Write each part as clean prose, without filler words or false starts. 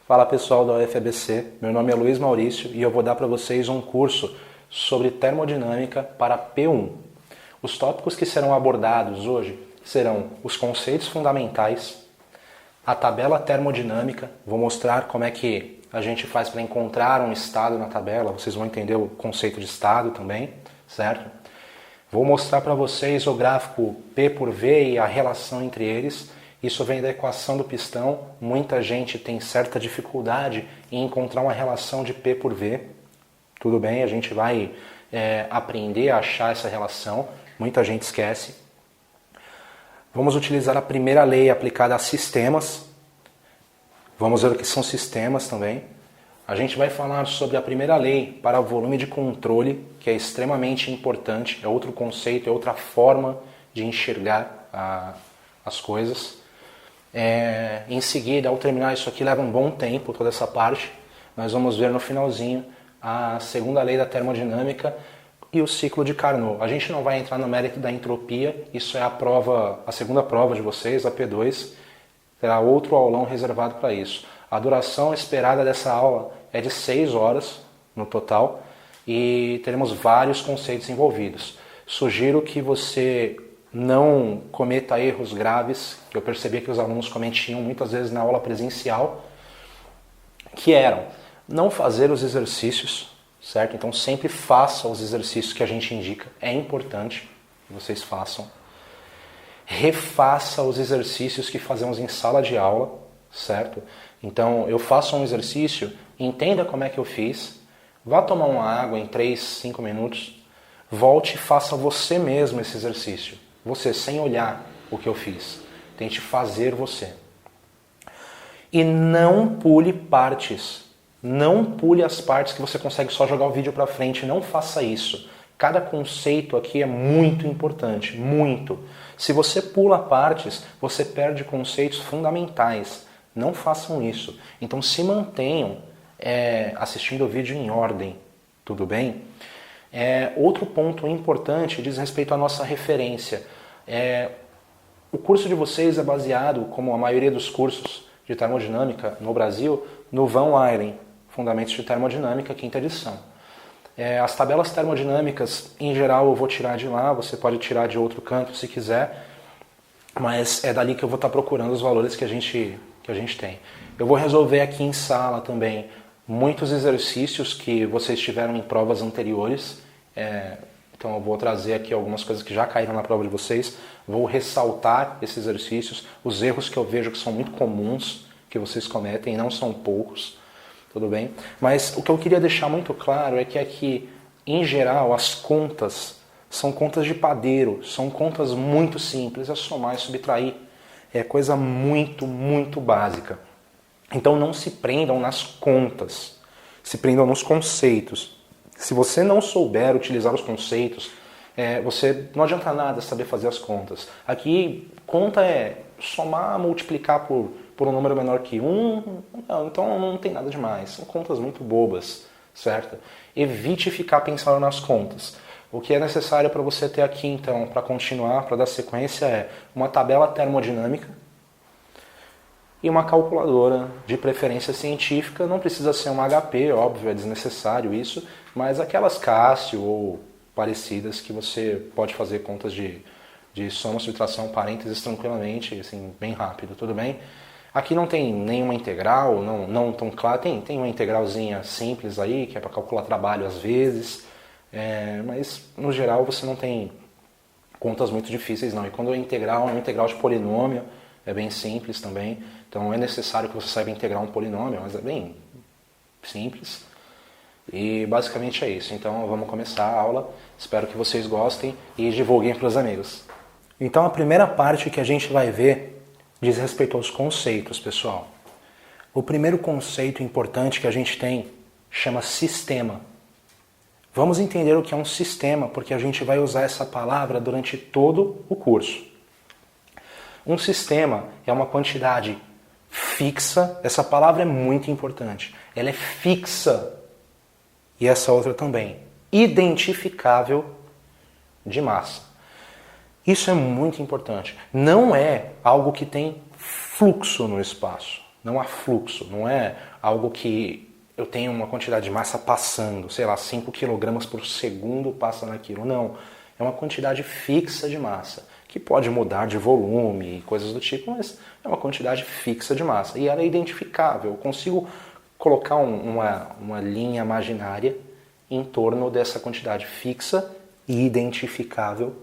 Fala pessoal da UFABC, meu nome é Luiz Maurício e eu vou dar para vocês um curso sobre termodinâmica para P1. Os tópicos que serão abordados hoje serão os conceitos fundamentais, a tabela termodinâmica, vou mostrar como é que a gente faz para encontrar um estado na tabela, vocês vão entender o conceito de estado também, certo? Vou mostrar para vocês o gráfico P por V e a relação entre eles. Isso vem da equação do pistão. Muita gente tem certa dificuldade em encontrar uma relação de P por V. Tudo bem, a gente vai aprender a achar essa relação. Muita gente esquece. Vamos utilizar a primeira lei aplicada a sistemas. Vamos ver o que são sistemas também. A gente vai falar sobre a primeira lei para o volume de controle, que é extremamente importante. É outro conceito, é outra forma de enxergar as coisas. Em seguida, ao terminar isso aqui, leva um bom tempo toda essa parte. Nós vamos ver no finalzinho a segunda lei da termodinâmica e o ciclo de Carnot. A gente não vai entrar no mérito da entropia, isso é a segunda prova de vocês, a P2. Terá outro aulão reservado para isso. A duração esperada dessa aula é de 6 horas no total e teremos vários conceitos envolvidos. Sugiro que você não cometa erros graves, que eu percebi que os alunos cometiam muitas vezes na aula presencial, que eram não fazer os exercícios, certo? Então sempre faça os exercícios que a gente indica, é importante que vocês façam. Refaça os exercícios que fazemos em sala de aula, certo? Então eu faço um exercício, entenda como é que eu fiz, vá tomar uma água em 3, 5 minutos, volte e faça você mesmo esse exercício. Você, sem olhar o que eu fiz. Tente fazer você. E não pule partes. Não pule as partes que você consegue só jogar o vídeo para frente. Não faça isso. Cada conceito aqui é muito importante. Muito. Se você pula partes, você perde conceitos fundamentais. Não façam isso. Então se mantenham assistindo o vídeo em ordem. Tudo bem? Outro ponto importante diz respeito à nossa referência. O curso de vocês é baseado, como a maioria dos cursos de termodinâmica no Brasil, no Van Wylen, Fundamentos de Termodinâmica, 5ª edição. As tabelas termodinâmicas, em geral, eu vou tirar de lá, você pode tirar de outro canto se quiser, mas é dali que eu vou estar procurando os valores que a gente tem. Eu vou resolver aqui em sala também muitos exercícios que vocês tiveram em provas anteriores. Então eu vou trazer aqui algumas coisas que já caíram na prova de vocês. Vou ressaltar esses exercícios, os erros que eu vejo que são muito comuns, que vocês cometem, e não são poucos. Tudo bem? Mas o que eu queria deixar muito claro é que aqui, em geral, as contas são contas de padeiro, são contas muito simples, é somar e subtrair. É coisa muito, muito básica. Então não se prendam nas contas, se prendam nos conceitos. Se você não souber utilizar os conceitos, você não adianta nada saber fazer as contas. Aqui, conta é somar, multiplicar por um número menor que 1, então não tem nada demais. São contas muito bobas, certo? Evite ficar pensando nas contas. O que é necessário para você ter aqui, então, para continuar, para dar sequência, é uma tabela termodinâmica e uma calculadora de preferência científica. Não precisa ser uma HP, óbvio, é desnecessário isso, mas aquelas Cássio ou parecidas que você pode fazer contas de soma, subtração, parênteses tranquilamente, assim, bem rápido, tudo bem? Aqui não tem nenhuma integral, não tão claro, tem uma integralzinha simples aí, que é para calcular trabalho às vezes, mas no geral você não tem contas muito difíceis não. E quando é uma integral de polinômio, é bem simples também. Então é necessário que você saiba integrar um polinômio, mas é bem simples. E basicamente é isso. Então vamos começar a aula. Espero que vocês gostem e divulguem para os amigos. Então a primeira parte que a gente vai ver diz respeito aos conceitos, pessoal. O primeiro conceito importante que a gente tem chama sistema. Vamos entender o que é um sistema, porque a gente vai usar essa palavra durante todo o curso. Um sistema é uma quantidade fixa, essa palavra é muito importante, ela é fixa, e essa outra também, identificável de massa. Isso é muito importante. Não é algo que tem fluxo no espaço. não há fluxo, não é algo que eu tenho uma quantidade de massa passando, sei lá, 5 kg por segundo passa naquilo. Não, é uma quantidade fixa de massa, que pode mudar de volume e coisas do tipo, mas é uma quantidade fixa de massa. E ela é identificável, eu consigo colocar uma linha imaginária em torno dessa quantidade fixa e identificável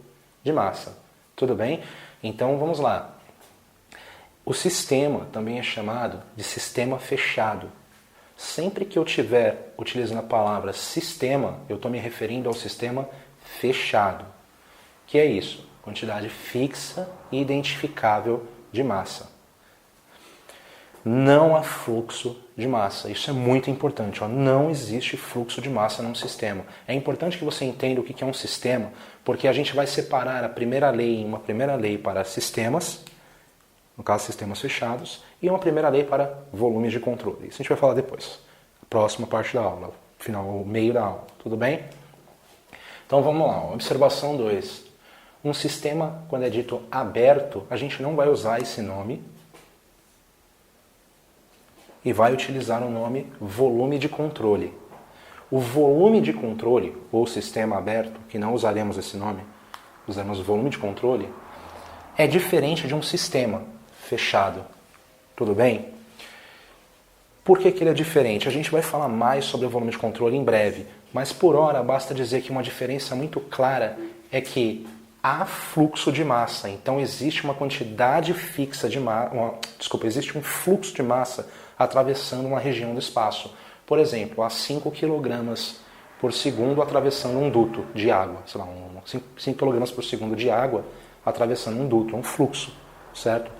de massa. Tudo bem? Então vamos lá. O sistema também é chamado de sistema fechado. Sempre que eu estiver utilizando a palavra sistema, eu estou me referindo ao sistema fechado. Que é isso? Quantidade fixa e identificável de massa. Não há fluxo de massa. Isso é muito importante. Ó. Não existe fluxo de massa num sistema. É importante que você entenda o que é um sistema, porque a gente vai separar a primeira lei em uma primeira lei para sistemas, no caso sistemas fechados, e uma primeira lei para volumes de controle. Isso a gente vai falar depois. Próxima parte da aula, final, o meio da aula. Tudo bem? Então vamos lá. Observação 2. Um sistema, quando é dito aberto, a gente não vai usar esse nome e vai utilizar o nome volume de controle. O volume de controle, ou sistema aberto, que não usaremos esse nome, usaremos volume de controle, é diferente de um sistema fechado. Tudo bem? Por que ele é diferente? A gente vai falar mais sobre o volume de controle em breve, mas por hora basta dizer que uma diferença muito clara é que há fluxo de massa, então existe uma quantidade fixa de massa, existe um fluxo de massa atravessando uma região do espaço. Por exemplo, há 5 kg por segundo atravessando um duto de água, sei lá, 5 kg por segundo de água atravessando um duto, um fluxo, certo?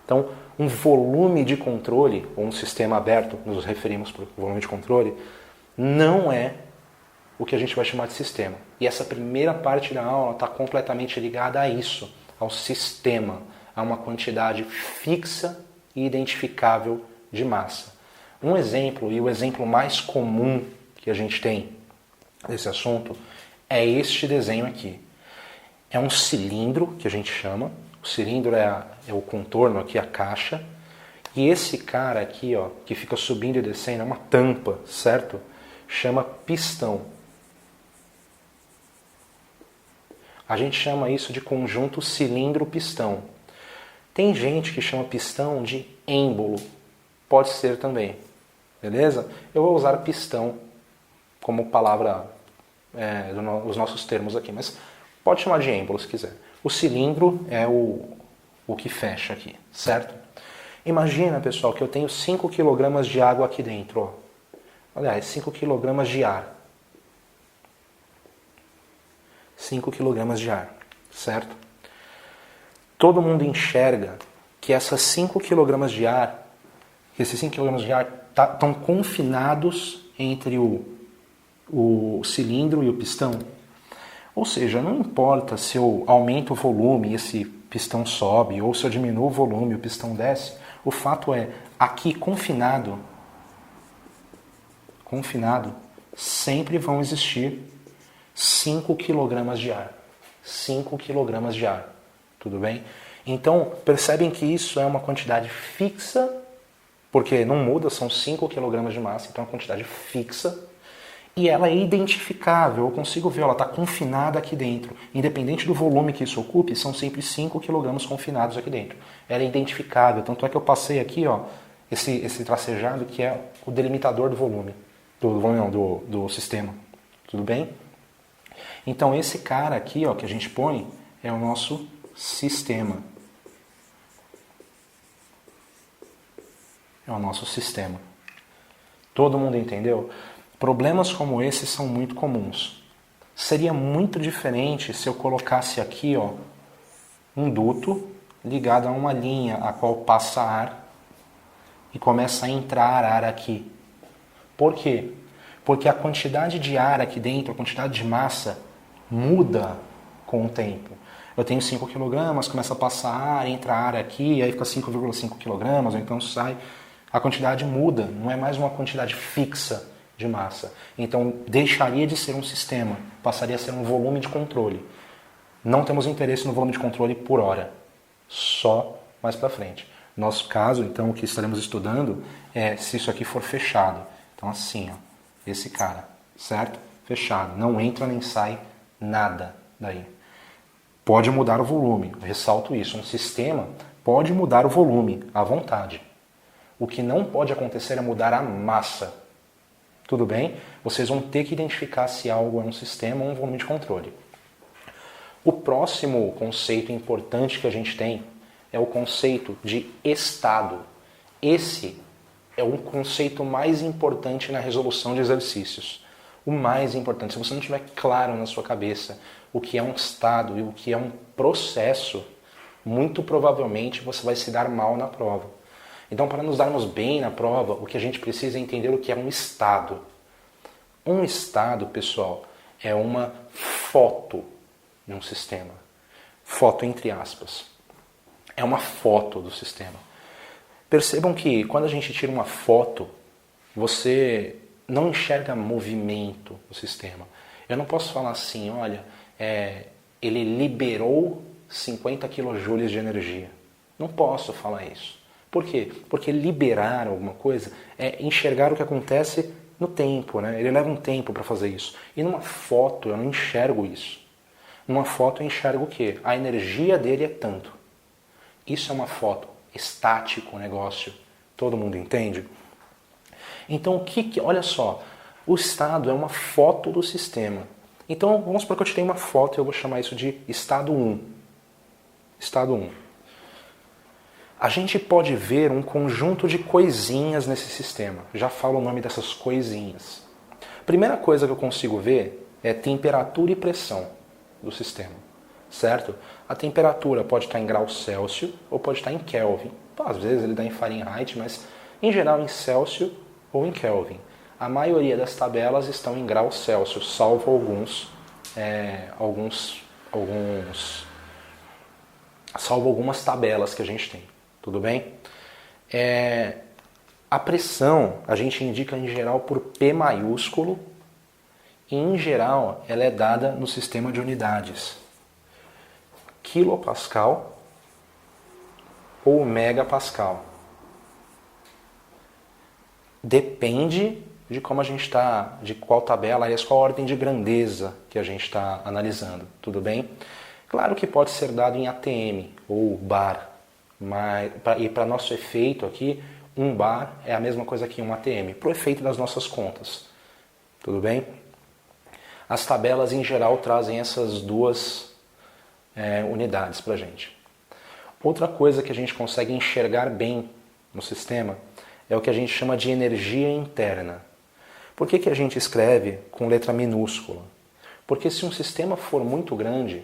Então, um volume de controle, ou um sistema aberto, nos referimos para o volume de controle, não é o que a gente vai chamar de sistema. E essa primeira parte da aula está completamente ligada a isso, ao sistema, a uma quantidade fixa e identificável de massa. Um exemplo, e o exemplo mais comum que a gente tem desse assunto, é este desenho aqui. É um cilindro, que a gente chama, o cilindro é o contorno aqui, a caixa, e esse cara aqui, ó, que fica subindo e descendo, é uma tampa, certo? Chama pistão. A gente chama isso de conjunto cilindro-pistão. Tem gente que chama pistão de êmbolo. Pode ser também. Beleza? Eu vou usar pistão como palavra dos nossos termos aqui, mas pode chamar de êmbolo se quiser. O cilindro é o que fecha aqui, certo? Imagina, pessoal, que eu tenho 5 kg de água aqui dentro. Ó. Aliás, 5 kg de ar. 5 kg de ar, certo? Todo mundo enxerga que essas 5 kg de ar, esses 5 kg de ar estão confinados entre o cilindro e o pistão. Ou seja, não importa se eu aumento o volume e esse pistão sobe, ou se eu diminuo o volume e o pistão desce, o fato é, aqui confinado, sempre vão existir 5 kg de ar. 5 kg de ar. Tudo bem? Então, percebem que isso é uma quantidade fixa, porque não muda, são 5 kg de massa, então é uma quantidade fixa, e ela é identificável, eu consigo ver, ela está confinada aqui dentro. Independente do volume que isso ocupe, são sempre 5 kg confinados aqui dentro. Ela é identificável, tanto é que eu passei aqui, ó, esse tracejado que é o delimitador do volume, do sistema. Tudo bem? Então esse cara aqui, ó, que a gente põe é o nosso sistema. É o nosso sistema. Todo mundo entendeu? Problemas como esse são muito comuns. Seria muito diferente se eu colocasse aqui, ó, um duto ligado a uma linha a qual passa ar e começa a entrar ar aqui. Por quê? Porque a quantidade de ar aqui dentro, a quantidade de massa, muda com o tempo. Eu tenho 5 kg, começa a passar ar, entra ar aqui, aí fica 5,5 kg, ou então sai. A quantidade muda, não é mais uma quantidade fixa de massa. Então deixaria de ser um sistema, passaria a ser um volume de controle. Não temos interesse no volume de controle por hora, só mais para frente. Nosso caso, então, o que estaremos estudando é se isso aqui for fechado. Então, assim, ó, esse cara, certo? Fechado. Não entra nem sai nada daí. Pode mudar o volume, ressalto isso. Um sistema pode mudar o volume à vontade. O que não pode acontecer é mudar a massa. Tudo bem? Vocês vão ter que identificar se algo é um sistema ou um volume de controle. O próximo conceito importante que a gente tem é o conceito de estado. Esse é o conceito mais importante na resolução de exercícios. O mais importante. Se você não tiver claro na sua cabeça o que é um estado e o que é um processo, muito provavelmente você vai se dar mal na prova. Então, para nos darmos bem na prova, o que a gente precisa é entender o que é um estado. Um estado, pessoal, é uma foto de um sistema. Foto entre aspas. É uma foto do sistema. Percebam que quando a gente tira uma foto, você não enxerga movimento do sistema. Eu não posso falar assim, olha, ele liberou 50 kJ de energia. Não posso falar isso. Por quê? Porque liberar alguma coisa é enxergar o que acontece no tempo, né? Ele leva um tempo para fazer isso. E numa foto eu não enxergo isso. Numa foto eu enxergo o quê? A energia dele é tanto. Isso é uma foto. Estático o negócio. Todo mundo entende? Então, olha só, o estado é uma foto do sistema. Então, vamos supor que eu te tenho uma foto e eu vou chamar isso de estado 1. Estado 1. A gente pode ver um conjunto de coisinhas nesse sistema. Já falo o nome dessas coisinhas. Primeira coisa que eu consigo ver é temperatura e pressão do sistema, certo? A temperatura pode estar em graus Celsius ou pode estar em Kelvin. Às vezes ele dá em Fahrenheit, mas em geral em Celsius ou em Kelvin. A maioria das tabelas estão em graus Celsius, salvo algumas tabelas que a gente tem. Tudo bem? A pressão a gente indica em geral por P maiúsculo e em geral ela é dada no sistema de unidades. Quilopascal ou megapascal. Depende de como a gente está, de qual tabela, aliás, qual ordem de grandeza que a gente está analisando. Tudo bem? Claro que pode ser dado em ATM ou bar. E para nosso efeito aqui, um bar é a mesma coisa que um ATM, para o efeito das nossas contas. Tudo bem? As tabelas em geral trazem essas duas unidades para a gente. Outra coisa que a gente consegue enxergar bem no sistema é o que a gente chama de energia interna. Por que a gente escreve com letra minúscula? Porque se um sistema for muito grande,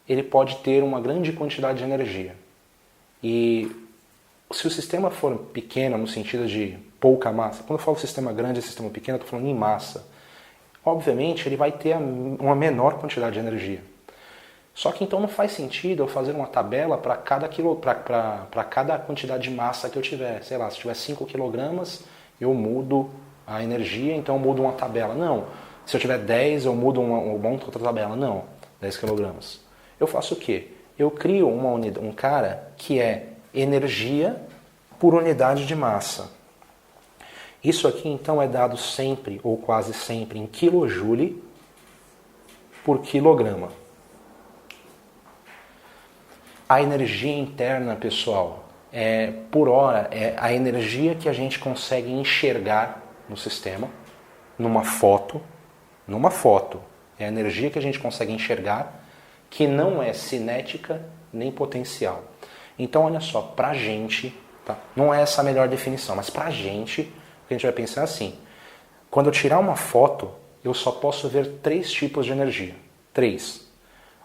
ele pode ter uma grande quantidade de energia. E se o sistema for pequeno, no sentido de pouca massa, quando eu falo sistema grande e sistema pequeno, eu estou falando em massa. Obviamente, ele vai ter uma menor quantidade de energia. Só que então não faz sentido eu fazer uma tabela para cada quantidade de massa que eu tiver. Sei lá, se tiver 5 kg, eu mudo a energia, então eu mudo uma tabela. Não. Se eu tiver 10, eu mudo uma outra tabela. Não. 10 kg. Eu faço o quê? Eu crio um cara que é energia por unidade de massa. Isso aqui então é dado sempre, ou quase sempre, em kJ por quilograma. A energia interna, pessoal, por hora, é a energia que a gente consegue enxergar no sistema, numa foto. É a energia que a gente consegue enxergar, que não é cinética nem potencial. Então, olha só, pra gente, tá? Não é essa a melhor definição, mas pra gente, a gente vai pensar assim. Quando eu tirar uma foto, eu só posso ver 3 tipos de energia. 3.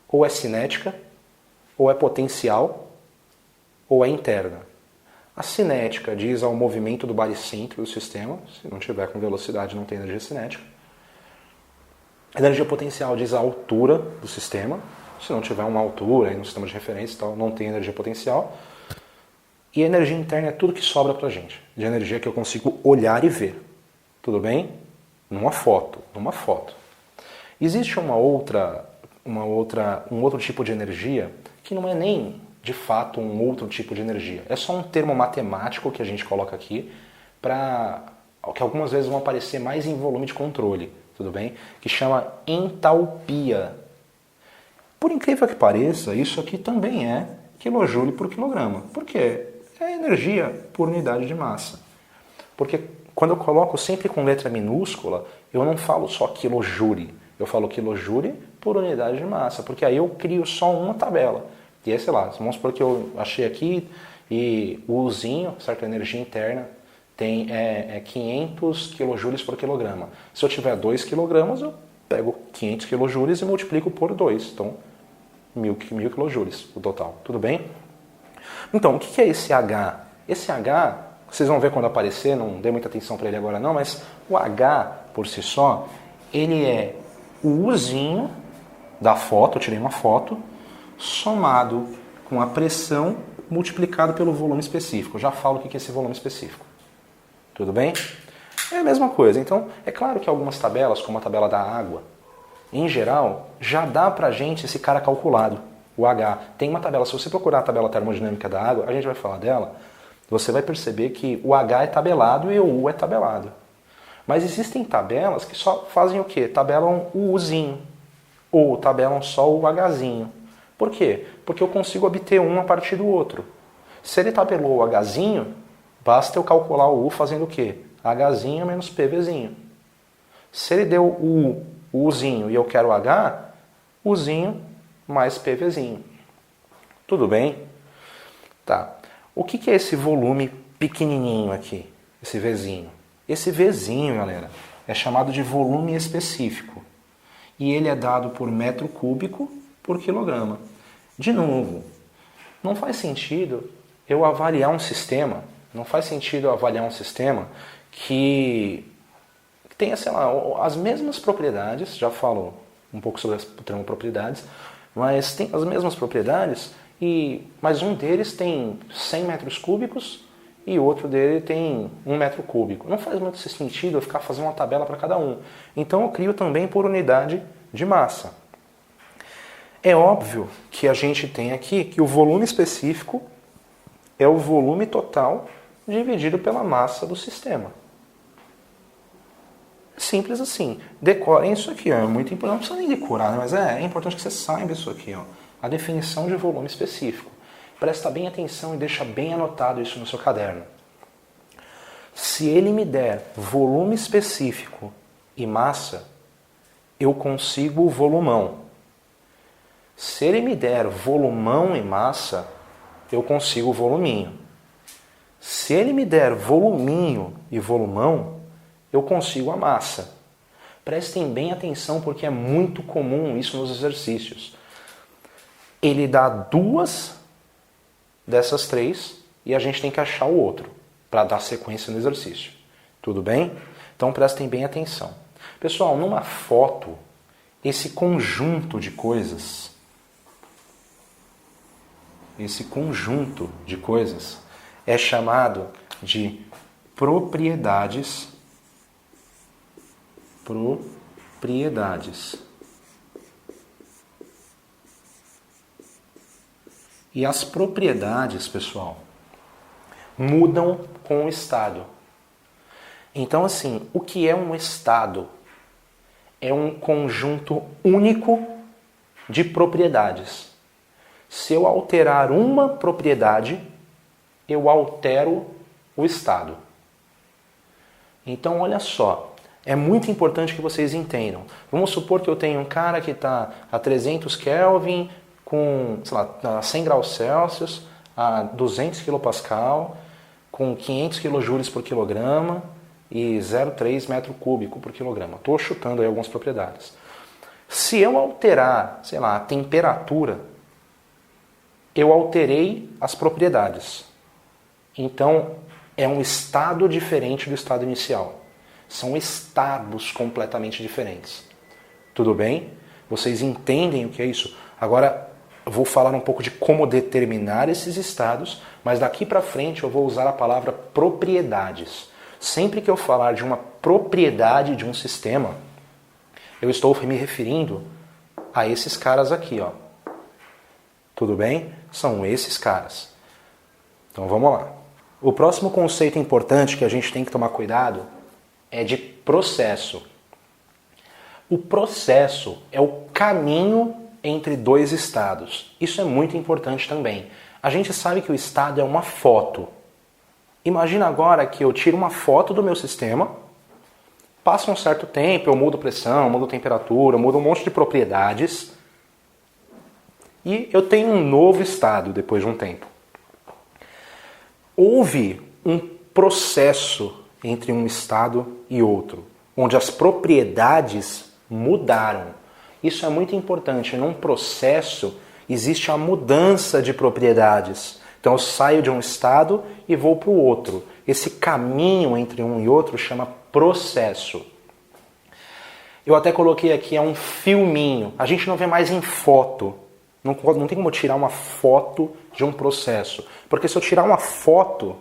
Ou é cinética, ou é potencial, ou é interna. A cinética diz ao movimento do baricentro do sistema. Se não tiver com velocidade, não tem energia cinética. A energia potencial diz a altura do sistema. Se não tiver uma altura aí no sistema de referência, tal, não tem energia potencial. E a energia interna é tudo que sobra pra gente. De energia que eu consigo olhar e ver. Tudo bem? Numa foto. Existe um outro tipo de energia que não é nem de fato um outro tipo de energia. É só um termo matemático que a gente coloca aqui para que algumas vezes vão aparecer mais em volume de controle, tudo bem? Que chama entalpia. Por incrível que pareça, isso aqui também é quilojoule por quilograma. Por quê? É energia por unidade de massa. Porque quando eu coloco sempre com letra minúscula, eu não falo só quilojoule. Eu falo quilojoule por unidade de massa, porque aí eu crio só uma tabela. E aí, sei lá, vamos supor que eu achei aqui e o Uzinho, certo? A energia interna tem 500 kJ por quilograma. Se eu tiver 2 kg, eu pego 500 kJ e multiplico por 2. Então, 1000 kJ o total. Tudo bem? Então, o que é esse H? Esse H, vocês vão ver quando aparecer, não dê muita atenção para ele agora não, mas o H, por si só, ele é o Uzinho da foto, eu tirei uma foto, somado com a pressão multiplicado pelo volume específico. Eu já falo o que é esse volume específico. Tudo bem? É a mesma coisa. Então, é claro que algumas tabelas, como a tabela da água, em geral, já dá pra gente esse cara calculado, o H. Tem uma tabela, se você procurar a tabela termodinâmica da água, a gente vai falar dela, você vai perceber que o H é tabelado e o U é tabelado. Mas existem tabelas que só fazem o quê? Tabelam o Uzinho, ou tabelam só o Hzinho. Por quê? Porque eu consigo obter um a partir do outro. Se ele tabelou o Hzinho, basta eu calcular o U fazendo o quê? Hzinho menos PVzinho. Se ele deu o Uzinho e eu quero o H, Uzinho mais PVzinho. Tudo bem? Tá. O que é esse volume pequenininho aqui? Esse Vzinho? Esse Vzinho, galera, é chamado de volume específico. E ele é dado por metro cúbico por quilograma. De novo, não faz sentido eu avaliar um sistema, que tenha, sei lá, as mesmas propriedades, já falo um pouco sobre o termo propriedades, mas tem as mesmas propriedades, mas um deles tem 100 metros cúbicos e outro dele tem 1 metro cúbico. Não faz muito sentido eu ficar fazendo uma tabela para cada um. Então eu crio também por unidade de massa. É óbvio que a gente tem aqui que o volume específico é o volume total dividido pela massa do sistema. Simples assim. Decorem isso aqui, ó. É muito importante. Não precisa nem decorar, mas é importante que você saiba isso aqui, ó. A definição de volume específico. Presta bem atenção e deixa bem anotado isso no seu caderno. Se ele me der volume específico e massa, eu consigo o volumão. Se ele me der volumão e massa, eu consigo o voluminho. Se ele me der voluminho e volumão, eu consigo a massa. Prestem bem atenção porque é muito comum isso nos exercícios. Ele dá 2 dessas 3 e a gente tem que achar o outro para dar sequência no exercício. Tudo bem? Então prestem bem atenção. Pessoal, numa foto, esse conjunto de coisas é chamado de propriedades. E as propriedades, pessoal, mudam com o estado. Então, assim, o que é um estado? É um conjunto único de propriedades. Se eu alterar uma propriedade, eu altero o estado. Então, olha só, é muito importante que vocês entendam. Vamos supor que eu tenho um cara que está a 300 Kelvin, com, sei lá, a 100 graus Celsius, a 200 kPa, com 500 kJ por quilograma e 0,3 metro cúbico por quilograma. Estou chutando aí algumas propriedades. Se eu alterar, sei lá, a temperatura, eu alterei as propriedades. Então, é um estado diferente do estado inicial. São estados completamente diferentes. Tudo bem? Vocês entendem o que é isso? Agora, eu vou falar um pouco de como determinar esses estados, mas daqui para frente eu vou usar a palavra propriedades. Sempre que eu falar de uma propriedade de um sistema, eu estou me referindo a esses caras aqui, ó. Tudo bem? São esses caras. Então vamos lá. O próximo conceito importante que a gente tem que tomar cuidado é de processo. O processo é o caminho entre dois estados. Isso é muito importante também. A gente sabe que o estado é uma foto. Imagina agora que eu tiro uma foto do meu sistema, passa um certo tempo, eu mudo pressão, mudo temperatura, mudo um monte de propriedades e eu tenho um novo estado depois de um tempo. Houve um processo entre um estado e outro, onde as propriedades mudaram. Isso é muito importante. Num processo existe a mudança de propriedades. Então eu saio de um estado e vou para o outro. Esse caminho entre um e outro chama processo. Eu até coloquei aqui, é um filminho. A gente não vê mais em foto. Não tem como tirar uma foto de um processo. Porque se eu tirar uma foto,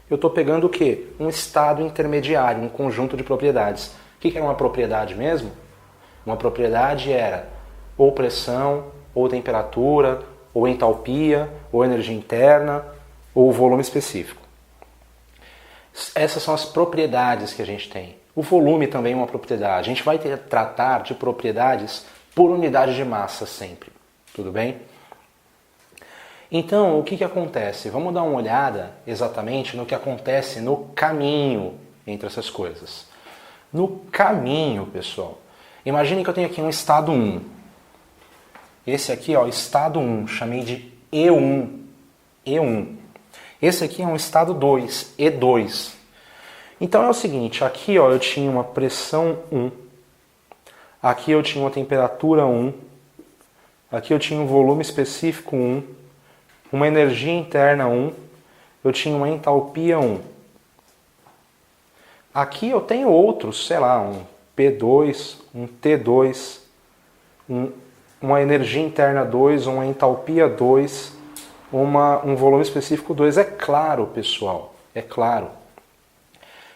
eu estou pegando o quê? Um estado intermediário, um conjunto de propriedades. O que era uma propriedade mesmo? Uma propriedade era ou pressão, ou temperatura, ou entalpia, ou energia interna, ou volume específico. Essas são as propriedades que a gente tem. O volume também é uma propriedade. A gente vai tratar de propriedades por unidade de massa sempre. Tudo bem? Então, o que acontece? Vamos dar uma olhada exatamente no que acontece no caminho entre essas coisas. No caminho, pessoal, imagine que eu tenho aqui um estado 1. Esse aqui, ó, estado 1, chamei de E1. E1. Esse aqui é um estado 2, E2. Então é o seguinte, aqui ó, eu tinha uma pressão 1, aqui eu tinha uma temperatura 1, aqui eu tinha um volume específico 1, uma energia interna 1, eu tinha uma entalpia 1. Aqui eu tenho outros, sei lá, um P2, um T2, uma energia interna 2, uma entalpia 2, um volume específico 2. É claro, pessoal, é claro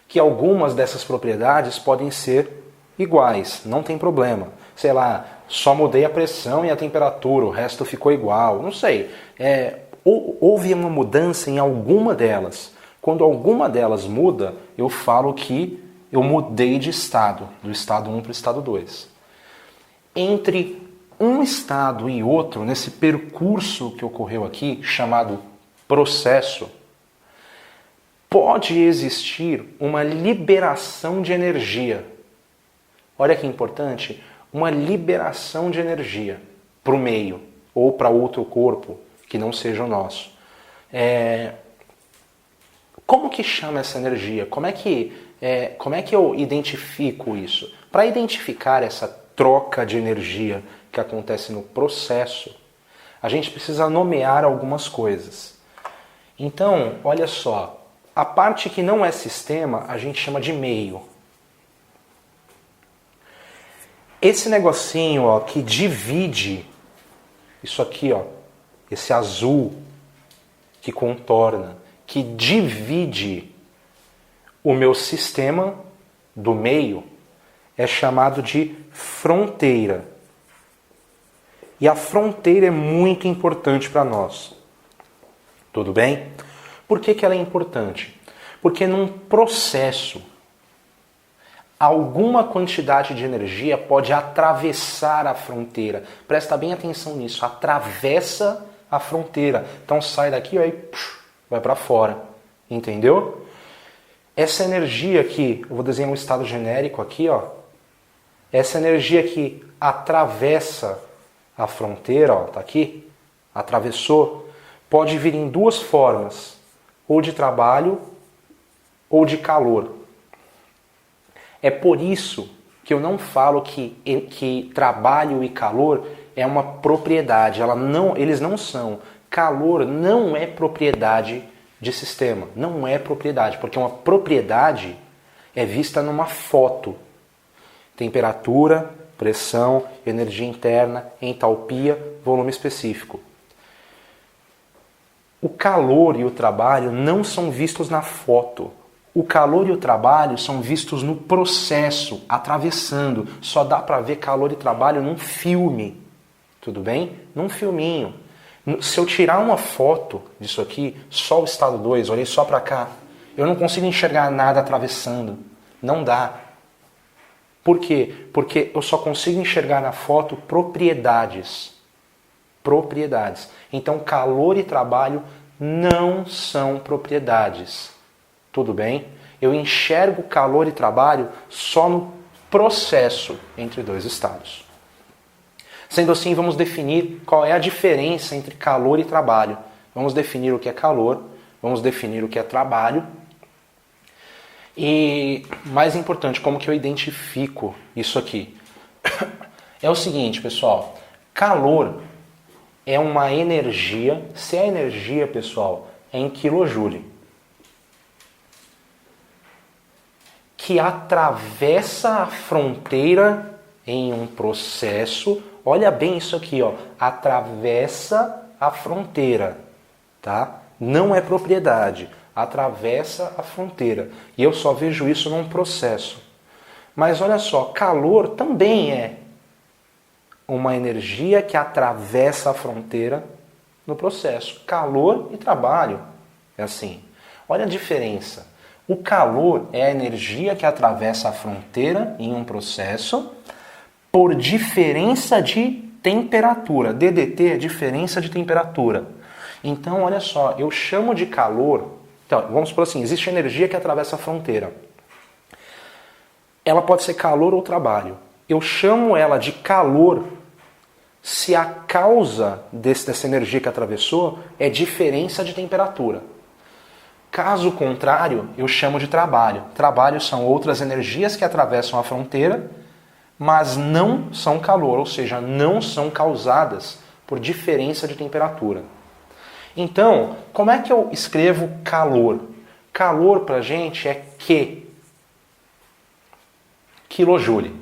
que algumas dessas propriedades podem ser iguais, não tem problema. Sei lá, só mudei a pressão e a temperatura, o resto ficou igual, não sei. Houve uma mudança em alguma delas. Quando alguma delas muda, eu falo que eu mudei de estado, do estado 1 para o estado 2. Entre um estado e outro, nesse percurso que ocorreu aqui, chamado processo, pode existir uma liberação de energia. Olha que importante, uma liberação de energia para o meio ou para outro corpo que não seja o nosso. Como que chama essa energia? Como é que eu identifico isso? Para identificar essa troca de energia que acontece no processo, a gente precisa nomear algumas coisas. Então, olha só, a parte que não é sistema, a gente chama de meio. Esse negocinho, ó, que divide, isso aqui, ó, esse azul que contorna, que divide o meu sistema do meio, é chamado de fronteira. E a fronteira é muito importante para nós. Tudo bem? Por que ela é importante? Porque num processo, alguma quantidade de energia pode atravessar a fronteira. Presta bem atenção nisso. Atravessa a fronteira. Então sai daqui e vai para fora. Entendeu? Essa energia aqui, eu vou desenhar um estado genérico aqui, ó. Essa energia que atravessa a fronteira, ó, tá aqui, atravessou, pode vir em duas formas, ou de trabalho ou de calor. É por isso que eu não falo que trabalho e calor é uma propriedade, eles não são. Calor não é propriedade de sistema, não é propriedade, porque uma propriedade é vista numa foto. Temperatura, pressão, energia interna, entalpia, volume específico. O calor e o trabalho não são vistos na foto. O calor e o trabalho são vistos no processo, atravessando. Só dá para ver calor e trabalho num filme. Tudo bem? Num filminho. Se eu tirar uma foto disso aqui, só o estado 2, olhei só para cá, eu não consigo enxergar nada atravessando. Não dá. Por quê? Porque eu só consigo enxergar na foto propriedades. Propriedades. Então, calor e trabalho não são propriedades. Tudo bem? Eu enxergo calor e trabalho só no processo entre dois estados. Sendo assim, vamos definir qual é a diferença entre calor e trabalho. Vamos definir o que é calor, vamos definir o que é trabalho. E, mais importante, como que eu identifico isso aqui? É o seguinte, pessoal. Calor é uma energia. Se a energia, pessoal, é em quilojoule, que atravessa a fronteira em um processo. Olha bem isso aqui, ó. Atravessa a fronteira, tá? Não é propriedade. Atravessa a fronteira. E eu só vejo isso num processo. Mas olha só, calor também é uma energia que atravessa a fronteira no processo. Calor e trabalho. É assim. Olha a diferença. O calor é a energia que atravessa a fronteira em um processo por diferença de temperatura. DDT é diferença de temperatura. Então, olha só, eu chamo de calor. Então, vamos supor assim, existe energia que atravessa a fronteira. Ela pode ser calor ou trabalho. Eu chamo ela de calor se a causa dessa energia que atravessou é diferença de temperatura. Caso contrário, eu chamo de trabalho. Trabalho são outras energias que atravessam a fronteira, mas não são calor, ou seja, não são causadas por diferença de temperatura. Então, como é que eu escrevo calor? Calor para a gente é Q, quilojoule.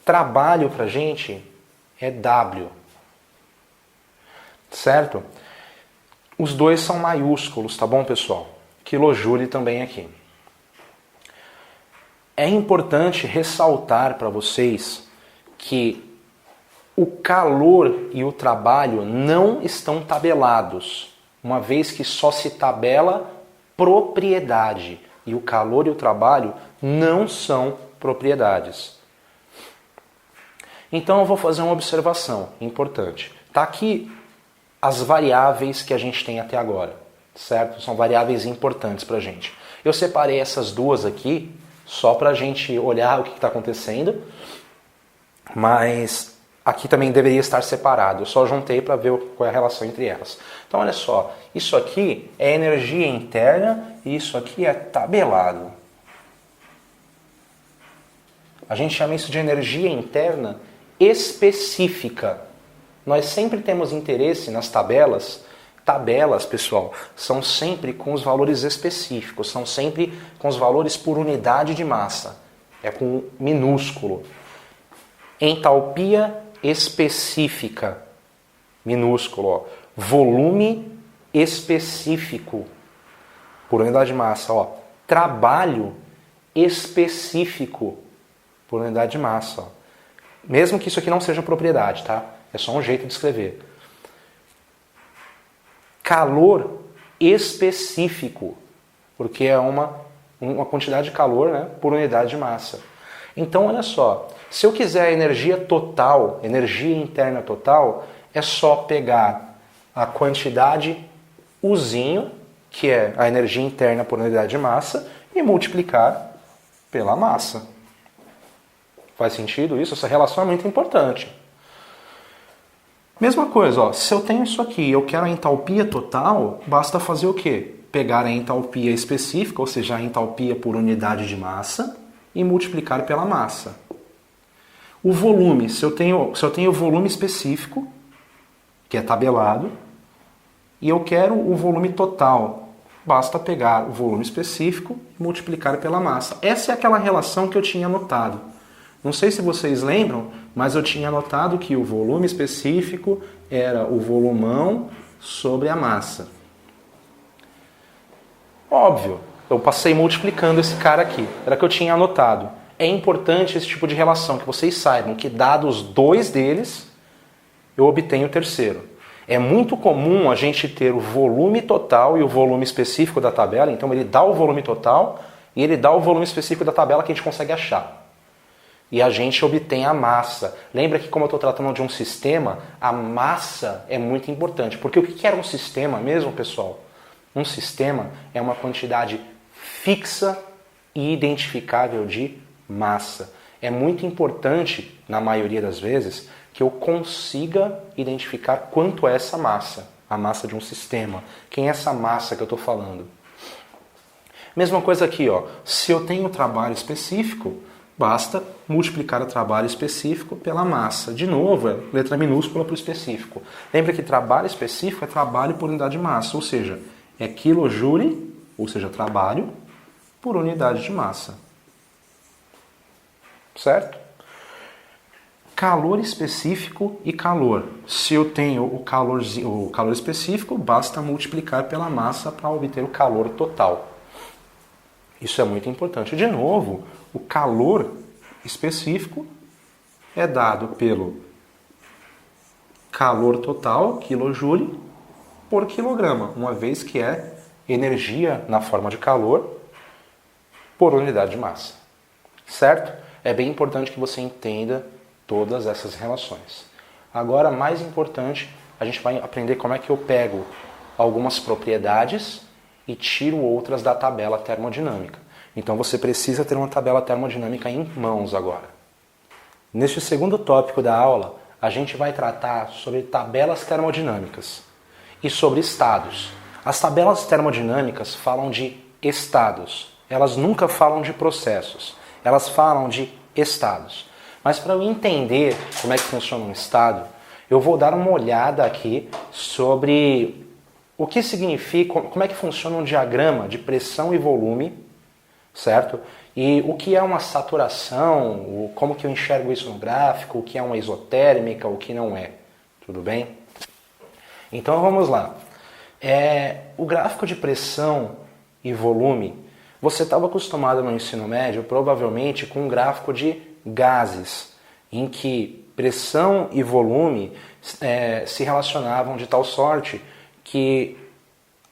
Trabalho para a gente é W. Certo? Os dois são maiúsculos, tá bom, pessoal? Quilojoule também aqui. É importante ressaltar para vocês que o calor e o trabalho não estão tabelados, uma vez que só se tabela propriedade. E o calor e o trabalho não são propriedades. Então eu vou fazer uma observação importante. Está aqui as variáveis que a gente tem até agora, certo? São variáveis importantes para a gente. Eu separei essas duas aqui só para a gente olhar o que está acontecendo, mas aqui também deveria estar separado. Eu só juntei para ver qual é a relação entre elas. Então olha só, isso aqui é energia interna e isso aqui é tabelado. A gente chama isso de energia interna específica. Nós sempre temos interesse nas tabelas. Tabelas, pessoal, são sempre com os valores específicos, são sempre com os valores por unidade de massa. É com minúsculo. Entalpia específica, minúsculo. Ó. Volume específico, por unidade de massa. Ó. Trabalho específico, por unidade de massa. Ó. Mesmo que isso aqui não seja propriedade, tá? É só um jeito de escrever. Calor específico, porque é uma quantidade de calor, né, por unidade de massa. Então, olha só, se eu quiser a energia total, energia interna total, é só pegar a quantidade Uzinho, que é a energia interna por unidade de massa, e multiplicar pela massa. Faz sentido isso? Essa relação é muito importante. Mesma coisa, ó, se eu tenho isso aqui e eu quero a entalpia total, basta fazer o quê? Pegar a entalpia específica, ou seja, a entalpia por unidade de massa, e multiplicar pela massa. O volume, se eu tenho o volume específico, que é tabelado, e eu quero o volume total, basta pegar o volume específico e multiplicar pela massa. Essa é aquela relação que eu tinha anotado. Não sei se vocês lembram, mas eu tinha anotado que o volume específico era o volumão sobre a massa. Óbvio, eu passei multiplicando esse cara aqui. Era o que eu tinha anotado. É importante esse tipo de relação, que vocês saibam que dados dois deles, eu obtenho o terceiro. É muito comum a gente ter o volume total e o volume específico da tabela, então ele dá o volume total e ele dá o volume específico da tabela que a gente consegue achar. E a gente obtém a massa. Lembra que como eu estou tratando de um sistema, a massa é muito importante. Porque o que era um sistema mesmo, pessoal? Um sistema é uma quantidade fixa e identificável de massa. É muito importante, na maioria das vezes, que eu consiga identificar quanto é essa massa. A massa de um sistema. Quem é essa massa que eu estou falando? Mesma coisa aqui, ó. Se eu tenho um trabalho específico, basta multiplicar o trabalho específico pela massa. De novo, é letra minúscula para o específico. Lembra que trabalho específico é trabalho por unidade de massa, ou seja, é quilojoule, ou seja, trabalho, por unidade de massa. Certo? Calor específico e calor. Se eu tenho o calor específico, basta multiplicar pela massa para obter o calor total. Isso é muito importante. De novo, o calor específico é dado pelo calor total, quilojoule, por quilograma, uma vez que é energia na forma de calor por unidade de massa. Certo? É bem importante que você entenda todas essas relações. Agora, mais importante, a gente vai aprender como é que eu pego algumas propriedades e tiro outras da tabela termodinâmica. Então você precisa ter uma tabela termodinâmica em mãos agora. Neste segundo tópico da aula, a gente vai tratar sobre tabelas termodinâmicas e sobre estados. As tabelas termodinâmicas falam de estados. Elas nunca falam de processos. Elas falam de estados. Mas para eu entender como é que funciona um estado, eu vou dar uma olhada aqui sobre o que significa, como é que funciona um diagrama de pressão e volume, certo? E o que é uma saturação, como que eu enxergo isso no gráfico, o que é uma isotérmica, o que não é. Tudo bem? Então vamos lá. O gráfico de pressão e volume, você estava acostumado no ensino médio, provavelmente, com um gráfico de gases, em que pressão e volume se relacionavam de tal sorte que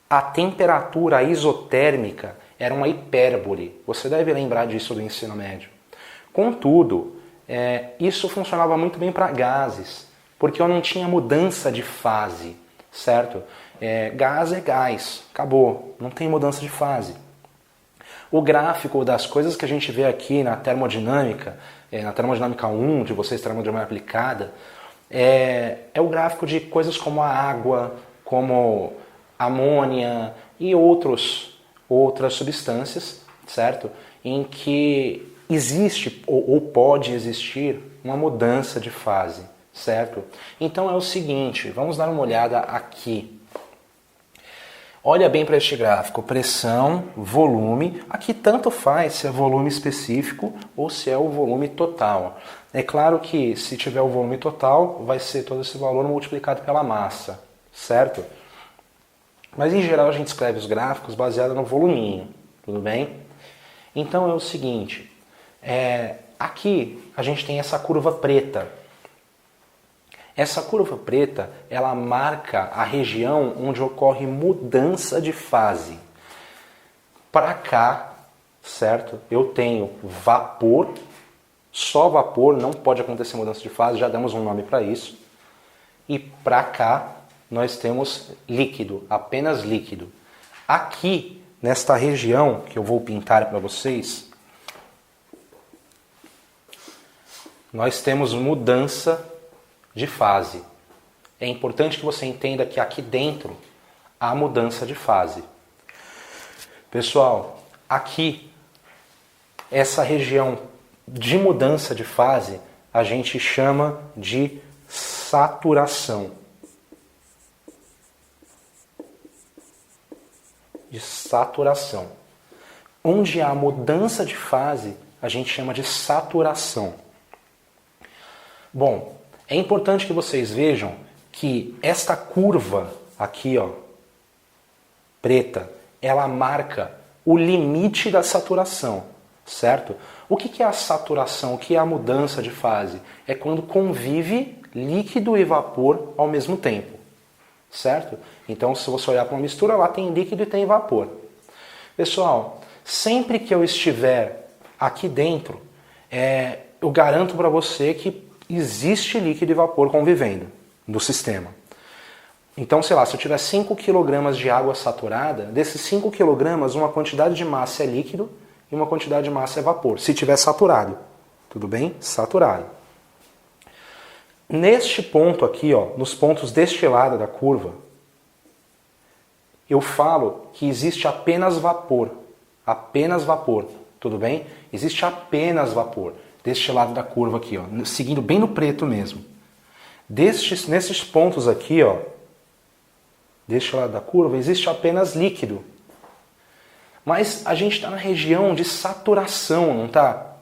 a temperatura isotérmica era uma hipérbole. Você deve lembrar disso do ensino médio. Contudo, isso funcionava muito bem para gases, porque eu não tinha mudança de fase, certo? Gás é gás, acabou, não tem mudança de fase. O gráfico das coisas que a gente vê aqui na termodinâmica 1, de vocês, termodinâmica aplicada, é o gráfico de coisas como a água, como amônia e outras substâncias, certo? Em que existe ou pode existir uma mudança de fase, certo? Então é o seguinte, vamos dar uma olhada aqui. Olha bem para este gráfico, pressão, volume, aqui tanto faz se é volume específico ou se é o volume total. É claro que se tiver o volume total, vai ser todo esse valor multiplicado pela massa, certo? Mas em geral a gente escreve os gráficos baseado no voluminho, tudo bem? Então é o seguinte, aqui a gente tem essa curva preta. Essa curva preta, ela marca a região onde ocorre mudança de fase. Para cá, certo? Eu tenho vapor, só vapor, não pode acontecer mudança de fase, já damos um nome para isso. E para cá, nós temos líquido, apenas líquido. Aqui, nesta região que eu vou pintar para vocês, nós temos mudança de fase. É importante que você entenda que aqui dentro há mudança de fase. Pessoal, aqui, essa região de mudança de fase, a gente chama de saturação. De saturação. Onde há mudança de fase, a gente chama de saturação. Bom, é importante que vocês vejam que esta curva aqui, ó, preta, ela marca o limite da saturação, certo? O que é a saturação? O que é a mudança de fase? É quando convive líquido e vapor ao mesmo tempo, certo? Então, se você olhar para uma mistura, lá tem líquido e tem vapor. Pessoal, sempre que eu estiver aqui dentro, eu garanto para você que existe líquido e vapor convivendo no sistema. Então, sei lá, se eu tiver 5 kg de água saturada, desses 5 kg, uma quantidade de massa é líquido e uma quantidade de massa é vapor, se tiver saturado. Tudo bem? Saturado. Neste ponto aqui, ó, nos pontos deste lado da curva, eu falo que existe apenas vapor. Apenas vapor. Tudo bem? Existe apenas vapor. Deste lado da curva aqui, ó, seguindo bem no preto mesmo. Nesses pontos aqui, ó, deste lado da curva, existe apenas líquido. Mas a gente está na região de saturação, não está?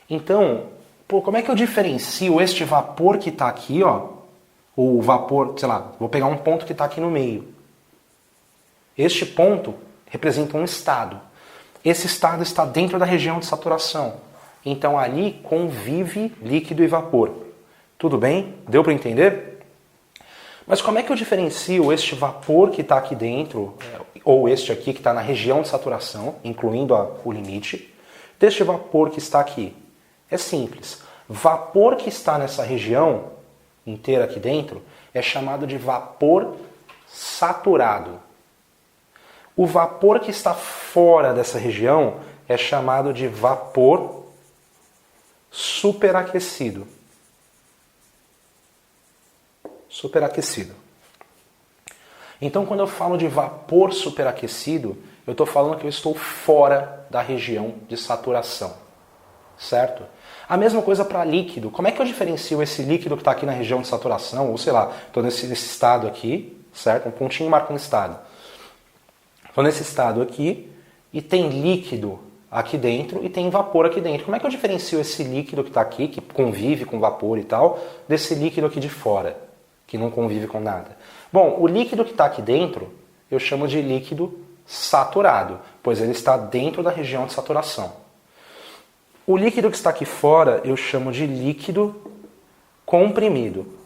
Então, como é que eu diferencio este vapor que está aqui, ó, o vapor, sei lá, vou pegar um ponto que está aqui no meio. Este ponto representa um estado. Esse estado está dentro da região de saturação. Então ali convive líquido e vapor. Tudo bem? Deu para entender? Mas como é que eu diferencio este vapor que está aqui dentro, ou este aqui que está na região de saturação, incluindo o limite, deste vapor que está aqui? É simples. Vapor que está nessa região inteira aqui dentro é chamado de vapor saturado. O vapor que está fora dessa região é chamado de vapor superaquecido. Superaquecido. Então, quando eu falo de vapor superaquecido, eu estou falando que eu estou fora da região de saturação. Certo? A mesma coisa para líquido. Como é que eu diferencio esse líquido que está aqui na região de saturação, ou sei lá, estou nesse estado aqui, certo? Um pontinho marca um estado. Estou nesse estado aqui e tem líquido aqui dentro e tem vapor aqui dentro. Como é que eu diferencio esse líquido que está aqui, que convive com vapor e tal, desse líquido aqui de fora, que não convive com nada? Bom, o líquido que está aqui dentro eu chamo de líquido saturado, pois ele está dentro da região de saturação. O líquido que está aqui fora eu chamo de líquido comprimido.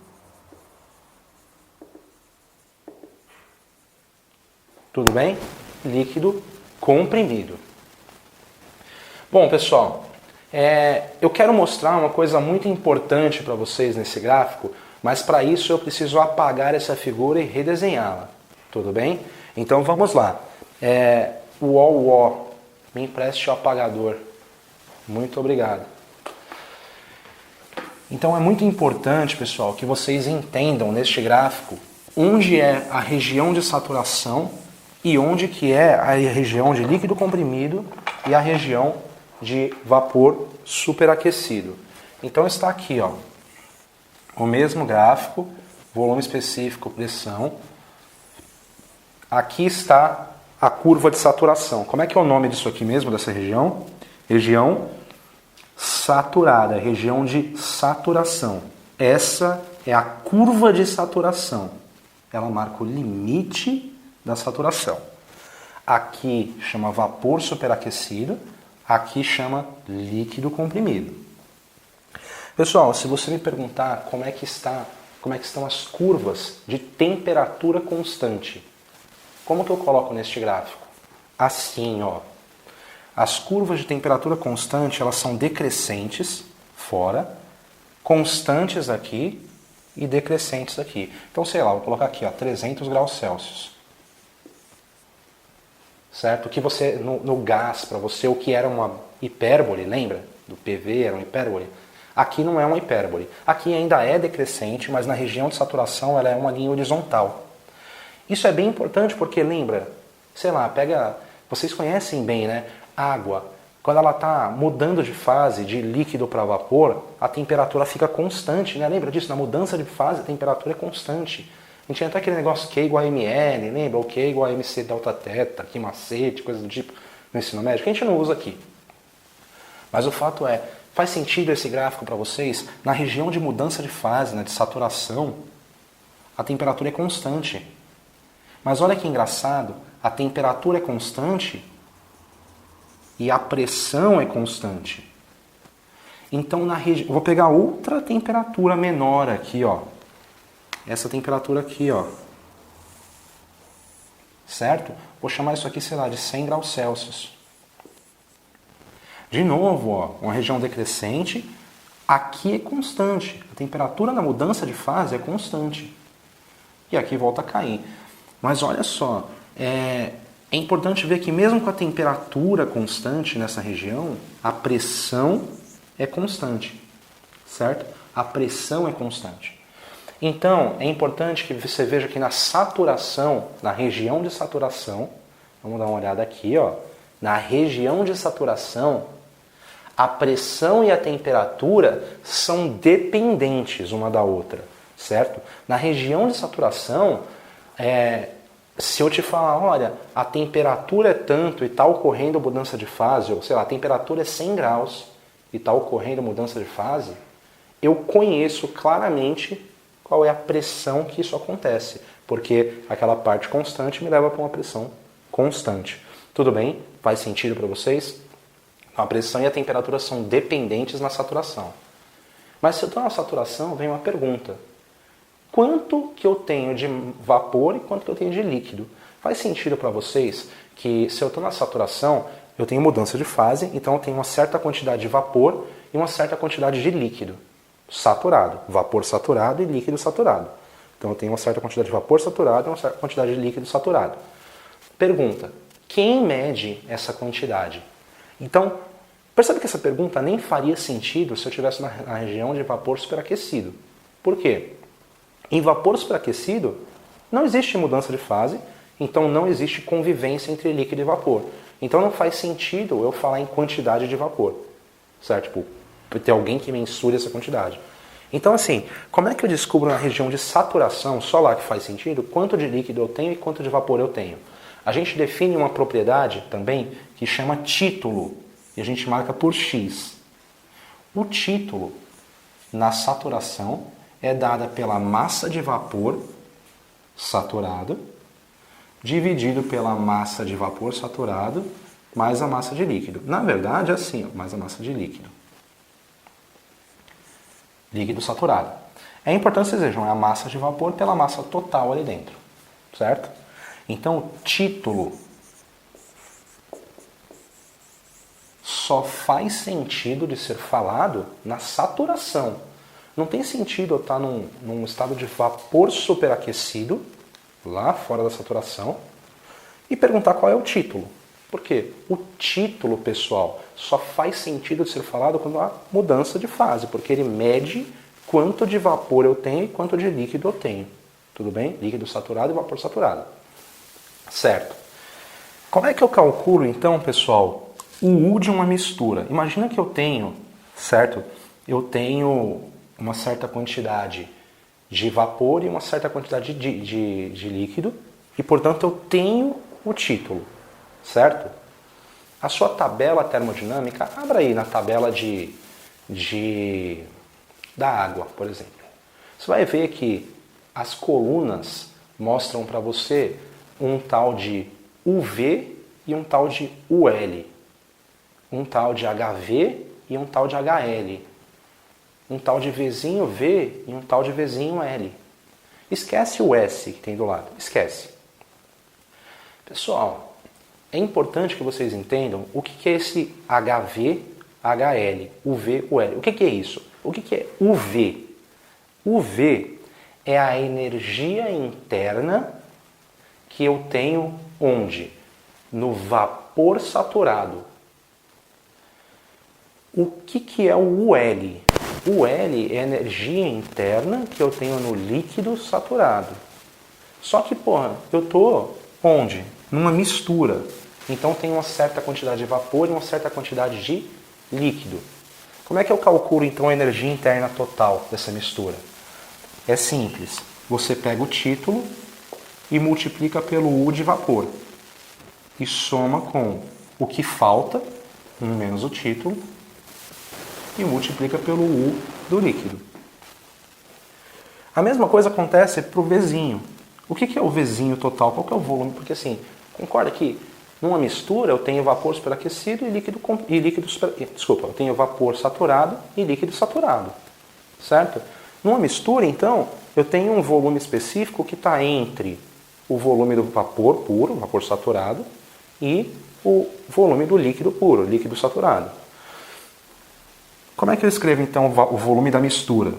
Tudo bem? Líquido comprimido. Bom, pessoal, eu quero mostrar uma coisa muito importante para vocês nesse gráfico, mas para isso eu preciso apagar essa figura e redesenhá-la. Tudo bem? Então vamos lá. Me empreste o apagador. Muito obrigado. Então é muito importante, pessoal, que vocês entendam neste gráfico onde é a região de saturação e onde que é a região de líquido comprimido e a região de vapor superaquecido. Então está aqui, ó, o mesmo gráfico, volume específico, pressão. Aqui está a curva de saturação. Como é que é o nome disso aqui mesmo, dessa região? Região saturada, região de saturação. Essa é a curva de saturação. Ela marca o limite da saturação. Aqui chama vapor superaquecido, aqui chama líquido comprimido. Pessoal, se você me perguntar como é que estão as curvas de temperatura constante, como que eu coloco neste gráfico? Assim, ó. As curvas de temperatura constante, elas são decrescentes fora, constantes aqui e decrescentes aqui. Então, sei lá, vou colocar aqui, ó, 300 graus Celsius. Certo? Que você, no gás, para você, o que era uma hipérbole, lembra? Do PV era uma hipérbole. Aqui não é uma hipérbole. Aqui ainda é decrescente, mas na região de saturação ela é uma linha horizontal. Isso é bem importante porque, lembra, sei lá, vocês conhecem bem, né? Água, quando ela está mudando de fase de líquido para vapor, a temperatura fica constante, né? Lembra disso? Na mudança de fase, a temperatura é constante. A gente tinha até aquele negócio Q igual a ML, lembra? O Q igual a MC delta teta, que macete, coisa do tipo, no ensino médio, que a gente não usa aqui. Mas o fato é, faz sentido esse gráfico para vocês? Na região de mudança de fase, né, de saturação, a temperatura é constante. Mas olha que engraçado, a temperatura é constante e a pressão é constante. Então, vou pegar outra temperatura menor aqui, ó. Essa temperatura aqui, ó. certo? Vou chamar isso aqui, sei lá, de 100 graus Celsius. De novo, ó, uma região decrescente, aqui é constante. A temperatura na mudança de fase é constante. E aqui volta a cair. Mas olha só, é importante ver que mesmo com a temperatura constante nessa região, a pressão é constante, certo? A pressão é constante. Então, é importante que você veja que na saturação, na região de saturação, vamos dar uma olhada aqui, ó, na região de saturação, a pressão e a temperatura são dependentes uma da outra, certo? Na região de saturação, se eu te falar, olha, a temperatura é tanto e está ocorrendo mudança de fase, ou sei lá, a temperatura é 100 graus e está ocorrendo mudança de fase, eu conheço claramente qual é a pressão que isso acontece, porque aquela parte constante me leva para uma pressão constante. Tudo bem? Faz sentido para vocês? A pressão e a temperatura são dependentes na saturação. Mas se eu estou na saturação, vem uma pergunta. Quanto que eu tenho de vapor e quanto que eu tenho de líquido? Faz sentido para vocês que se eu estou na saturação, eu tenho mudança de fase, então eu tenho uma certa quantidade de vapor e uma certa quantidade de líquido saturado. Vapor saturado e líquido saturado. Então eu tenho uma certa quantidade de vapor saturado e uma certa quantidade de líquido saturado. Pergunta, quem mede essa quantidade? Então, percebe que essa pergunta nem faria sentido se eu estivesse na região de vapor superaquecido. Por quê? Em vapor superaquecido, não existe mudança de fase, então não existe convivência entre líquido e vapor. Então não faz sentido eu falar em quantidade de vapor, certo? Tipo, ter alguém que mensure essa quantidade. Então assim, como é que eu descubro na região de saturação, só lá que faz sentido, quanto de líquido eu tenho e quanto de vapor eu tenho? A gente define uma propriedade também que chama título, e a gente marca por X. O título na saturação é dada pela massa de vapor saturado dividido pela massa de vapor saturado mais a massa de líquido. Na verdade, é assim, ó, mais a massa de líquido. Líquido saturado. É importante vocês vejam, é a massa de vapor pela massa total ali dentro, certo? Então, o título só faz sentido de ser falado na saturação. Não tem sentido eu estar num estado de vapor superaquecido, lá fora da saturação, e perguntar qual é o título. Por quê? O título, pessoal, só faz sentido de ser falado quando há mudança de fase, porque ele mede quanto de vapor eu tenho e quanto de líquido eu tenho. Tudo bem? Líquido saturado e vapor saturado. Certo. Como é que eu calculo, então, pessoal, o U de uma mistura? Imagina que eu tenho, certo? Eu tenho uma certa quantidade de vapor e uma certa quantidade de líquido, e, portanto, eu tenho o título, certo? A sua tabela termodinâmica, abra aí na tabela da água, por exemplo. Você vai ver que as colunas mostram para você um tal de UV e um tal de UL, um tal de HV e um tal de HL, um tal de Vzinho V e um tal de Vzinho L. Esquece o S que tem do lado, esquece. Pessoal, é importante que vocês entendam o que é esse HV, HL, UV, UL. O que é isso? O que é UV? UV é a energia interna que eu tenho onde? No vapor saturado. O que é o UL? O L é a energia interna que eu tenho no líquido saturado. Só que, eu tô onde? Numa mistura. Então tem uma certa quantidade de vapor e uma certa quantidade de líquido. Como é que eu calculo, então, a energia interna total dessa mistura? É simples. Você pega o título e multiplica pelo U de vapor. E soma com o que falta, menos o título, e multiplica pelo U do líquido. A mesma coisa acontece para o Vzinho. O que é o Vzinho total? Qual que é o volume? Porque assim, concorda que numa mistura eu tenho vapor superaquecido e líquido eu tenho vapor saturado e líquido saturado. Certo? Numa mistura, então, eu tenho um volume específico que está entre o volume do vapor puro, vapor saturado, e o volume do líquido puro, líquido saturado. Como é que eu escrevo então o volume da mistura?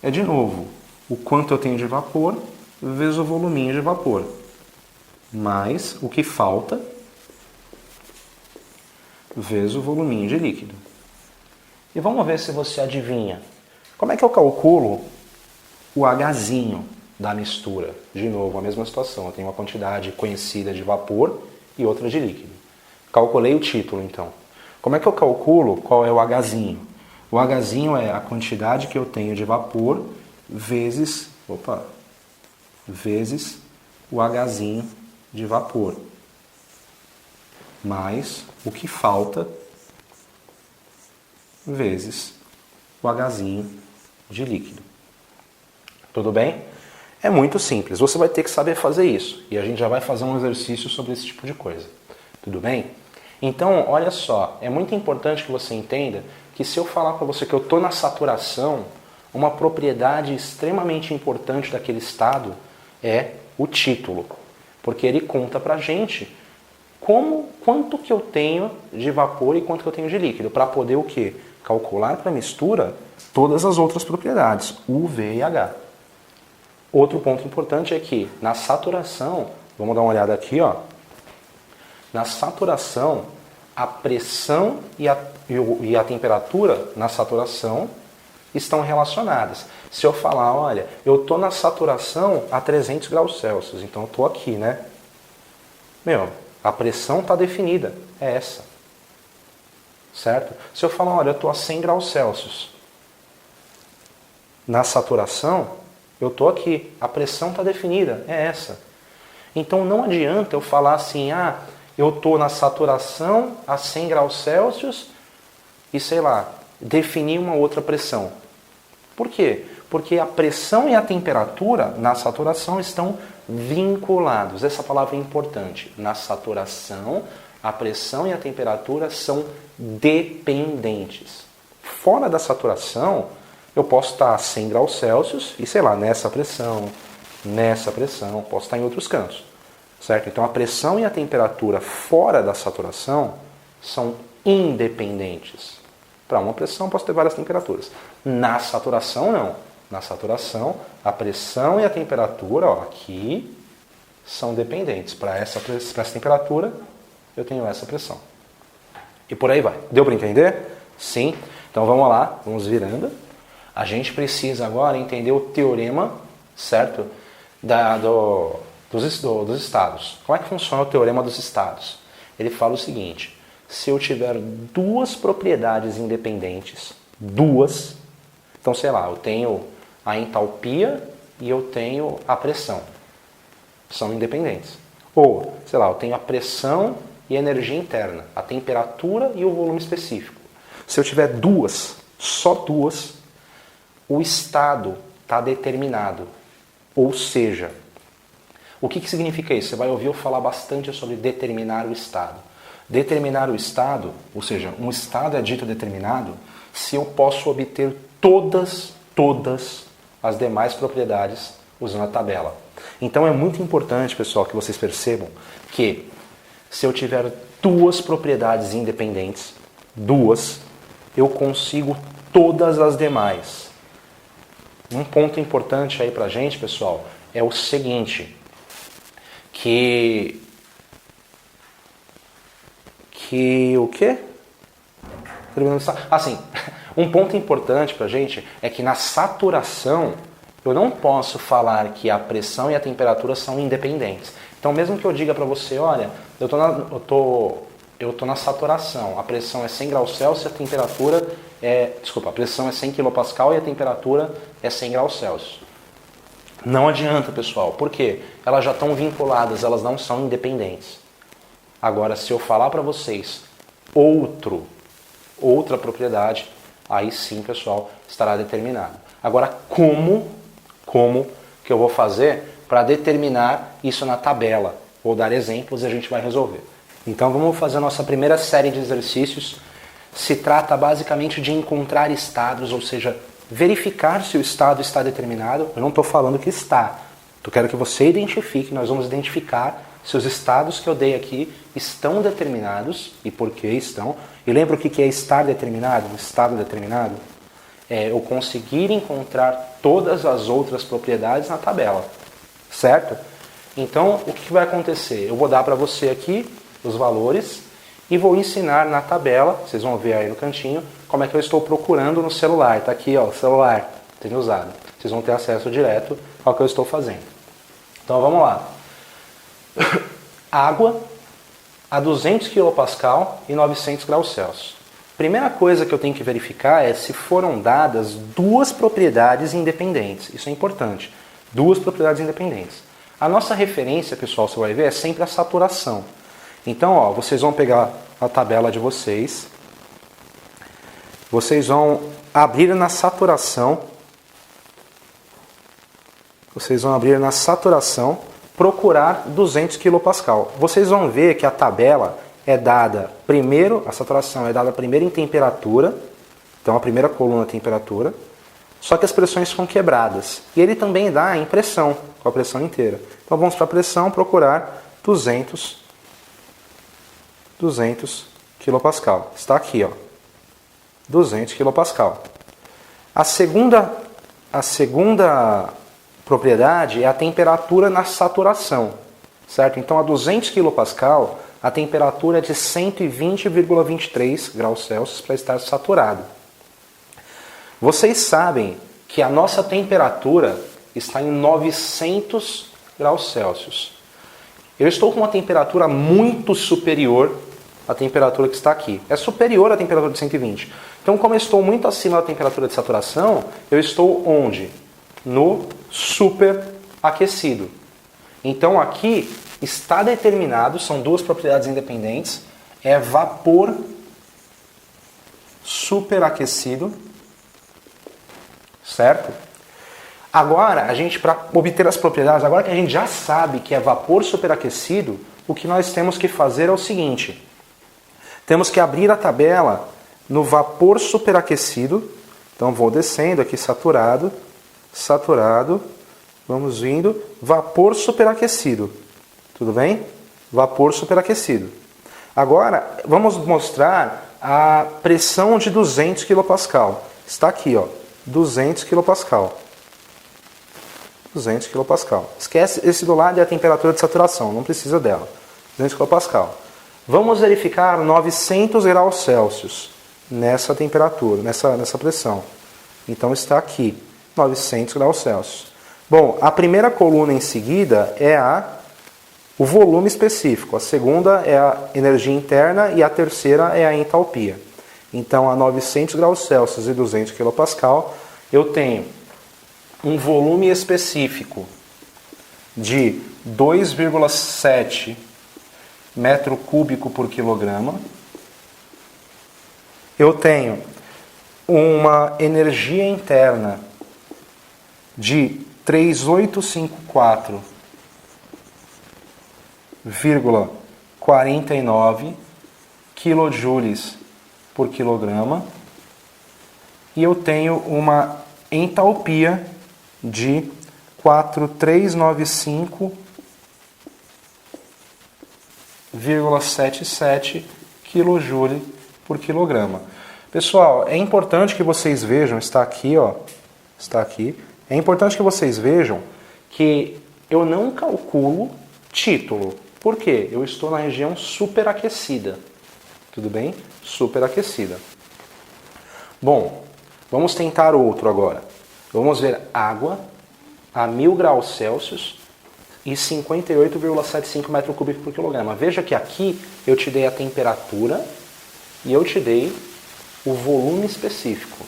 É de novo, o quanto eu tenho de vapor vezes o voluminho de vapor, mais o que falta vezes o voluminho de líquido. E vamos ver se você adivinha. Como é que eu calculo o Hzinho da mistura? De novo, a mesma situação. Eu tenho uma quantidade conhecida de vapor e outra de líquido. Calculei o título, então. Como é que eu calculo qual é o Hzinho? O Hzinho é a quantidade que eu tenho de vapor vezes o Hzinho de vapor, mais o que falta vezes o Hzinho de líquido. Tudo bem? É muito simples. Você vai ter que saber fazer isso. E a gente já vai fazer um exercício sobre esse tipo de coisa. Tudo bem? Então, olha só. É muito importante que você entenda que se eu falar para você que eu estou na saturação, uma propriedade extremamente importante daquele estado é o título. Porque ele conta para a gente quanto que eu tenho de vapor e quanto que eu tenho de líquido. Para poder o quê? Calcular para a mistura todas as outras propriedades, U, V e H. Outro ponto importante é que na saturação, vamos dar uma olhada aqui, ó. Na saturação, a pressão e a temperatura na saturação estão relacionadas. Se eu falar, olha, eu estou na saturação a 300 graus Celsius, então eu estou aqui, né? A pressão está definida, é essa. Certo? Se eu falar, olha, eu estou a 100 graus Celsius, na saturação, eu estou aqui, a pressão está definida, é essa. Então não adianta eu falar assim, eu estou na saturação a 100 graus Celsius e, sei lá, definir uma outra pressão. Por quê? Porque a pressão e a temperatura na saturação estão vinculados. Essa palavra é importante. Na saturação, a pressão e a temperatura são dependentes. Fora da saturação, eu posso estar a 100 graus Celsius e, sei lá, nessa pressão, posso estar em outros cantos. Certo? Então a pressão e a temperatura fora da saturação são independentes. Para uma pressão posso ter várias temperaturas. Na saturação não. Na saturação a pressão e a temperatura, ó, aqui, são dependentes. Para essa temperatura eu tenho essa pressão. E por aí vai. Deu para entender? Sim. Então vamos lá, vamos virando. A gente precisa agora entender o teorema, certo? Dos estados. Como é que funciona o teorema dos estados? Ele fala o seguinte: se eu tiver duas propriedades independentes, então sei lá, eu tenho a entalpia e eu tenho a pressão, são independentes. Ou, sei lá, eu tenho a pressão e a energia interna, a temperatura e o volume específico. Se eu tiver só duas, o estado está determinado. Ou seja, o que significa isso? Você vai ouvir eu falar bastante sobre determinar o estado. Determinar o estado, ou seja, um estado é dito determinado se eu posso obter todas as demais propriedades usando a tabela. Então é muito importante, pessoal, que vocês percebam que se eu tiver duas propriedades independentes, eu consigo todas as demais. Um ponto importante aí pra gente, pessoal, é o seguinte, que o quê? Assim, um ponto importante pra gente é que na saturação eu não posso falar que a pressão e a temperatura são independentes. Então mesmo que eu diga pra você, olha, eu tô na saturação, a pressão é 100 graus Celsius, a temperatura a pressão é 100 kPa e a temperatura é 100 graus Celsius. Não adianta, pessoal. Por quê? Elas já estão vinculadas, elas não são independentes. Agora, se eu falar para vocês outra propriedade, aí sim, pessoal, estará determinado. Agora, como que eu vou fazer para determinar isso na tabela? Vou dar exemplos e a gente vai resolver. Então, vamos fazer a nossa primeira série de exercícios. Se trata basicamente de encontrar estados, ou seja, verificar se o estado está determinado. Eu não estou falando que está, Eu quero que você identifique, nós vamos identificar se os estados que eu dei aqui estão determinados e por que estão. E lembra o que é estar determinado? Um estado determinado? É eu conseguir encontrar todas as outras propriedades na tabela, certo? Então, o que vai acontecer? Eu vou dar para você aqui os valores e vou ensinar na tabela, vocês vão ver aí no cantinho, como é que eu estou procurando no celular. Está aqui, ó, o celular, tenho usado. Vocês vão ter acesso direto ao que eu estou fazendo. Então, vamos lá. Água a 200 kPa e 900 graus Celsius. Primeira coisa que eu tenho que verificar é se foram dadas duas propriedades independentes. Isso é importante. Duas propriedades independentes. A nossa referência, pessoal, você vai ver, é sempre a saturação. Então, ó, vocês vão pegar a tabela de vocês. Vocês vão abrir na saturação. Vocês vão abrir na saturação, procurar 200 kPa. Vocês vão ver que a tabela é dada primeiro, a saturação é dada primeiro em temperatura. Então, a primeira coluna é temperatura. Só que as pressões são quebradas. E ele também dá em pressão, com a pressão inteira. Então vamos para a pressão, procurar 200 kPa. Está aqui, ó. 200 kPa. A segunda propriedade é a temperatura na saturação, certo? Então a 200 kPa, a temperatura é de 120,23 graus Celsius para estar saturado. Vocês sabem que a nossa temperatura está em 900 graus Celsius. Eu estou com uma temperatura muito superior à temperatura que está aqui. É superior à temperatura de 120. Então, como eu estou muito acima da temperatura de saturação, eu estou onde? No superaquecido. Então, aqui está determinado, são duas propriedades independentes, é vapor superaquecido, certo? Agora, para obter as propriedades, agora que a gente já sabe que é vapor superaquecido, o que nós temos que fazer é o seguinte. Temos que abrir a tabela no vapor superaquecido. Então, vou descendo aqui, saturado, vamos vindo, vapor superaquecido. Tudo bem? Vapor superaquecido. Agora, vamos mostrar a pressão de 200 kPa. Está aqui, ó. 200 kPa. 200 kPa. Esquece, esse do lado é a temperatura de saturação, não precisa dela. 200 kPa. Vamos verificar 900 graus Celsius nessa temperatura, nessa pressão. Então está aqui, 900 graus Celsius. Bom, a primeira coluna em seguida é o volume específico. A segunda é a energia interna e a terceira é a entalpia. Então, a 900 graus Celsius e 200 kPa, eu tenho um volume específico de 2,7 metro cúbico por quilograma. Eu tenho uma energia interna de 3854,49 kJ por quilograma. E eu tenho uma entalpia de 4395,77 kJ por quilograma. Pessoal, é importante que vocês vejam, está aqui, ó, está aqui. É importante que vocês vejam que eu não calculo título. Por quê? Eu estou na região superaquecida. Tudo bem? Superaquecida. Bom, vamos tentar outro agora. Vamos ver água a 1000 graus Celsius e 58,75 metros cúbicos por quilograma. Veja que aqui eu te dei a temperatura e eu te dei o volume específico.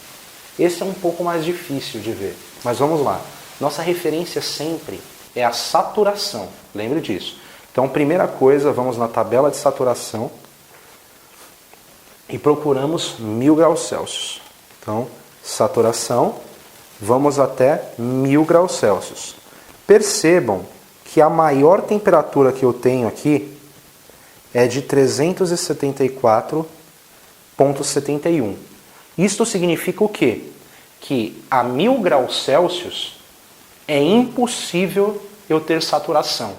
Esse é um pouco mais difícil de ver, mas vamos lá. Nossa referência sempre é a saturação, lembre disso. Então, primeira coisa, vamos na tabela de saturação e procuramos 1000 graus Celsius. Então, saturação, vamos até 1000 graus Celsius. Percebam que a maior temperatura que eu tenho aqui é de 374,71. Isto significa o quê? Que a 1000 graus Celsius é impossível eu ter saturação.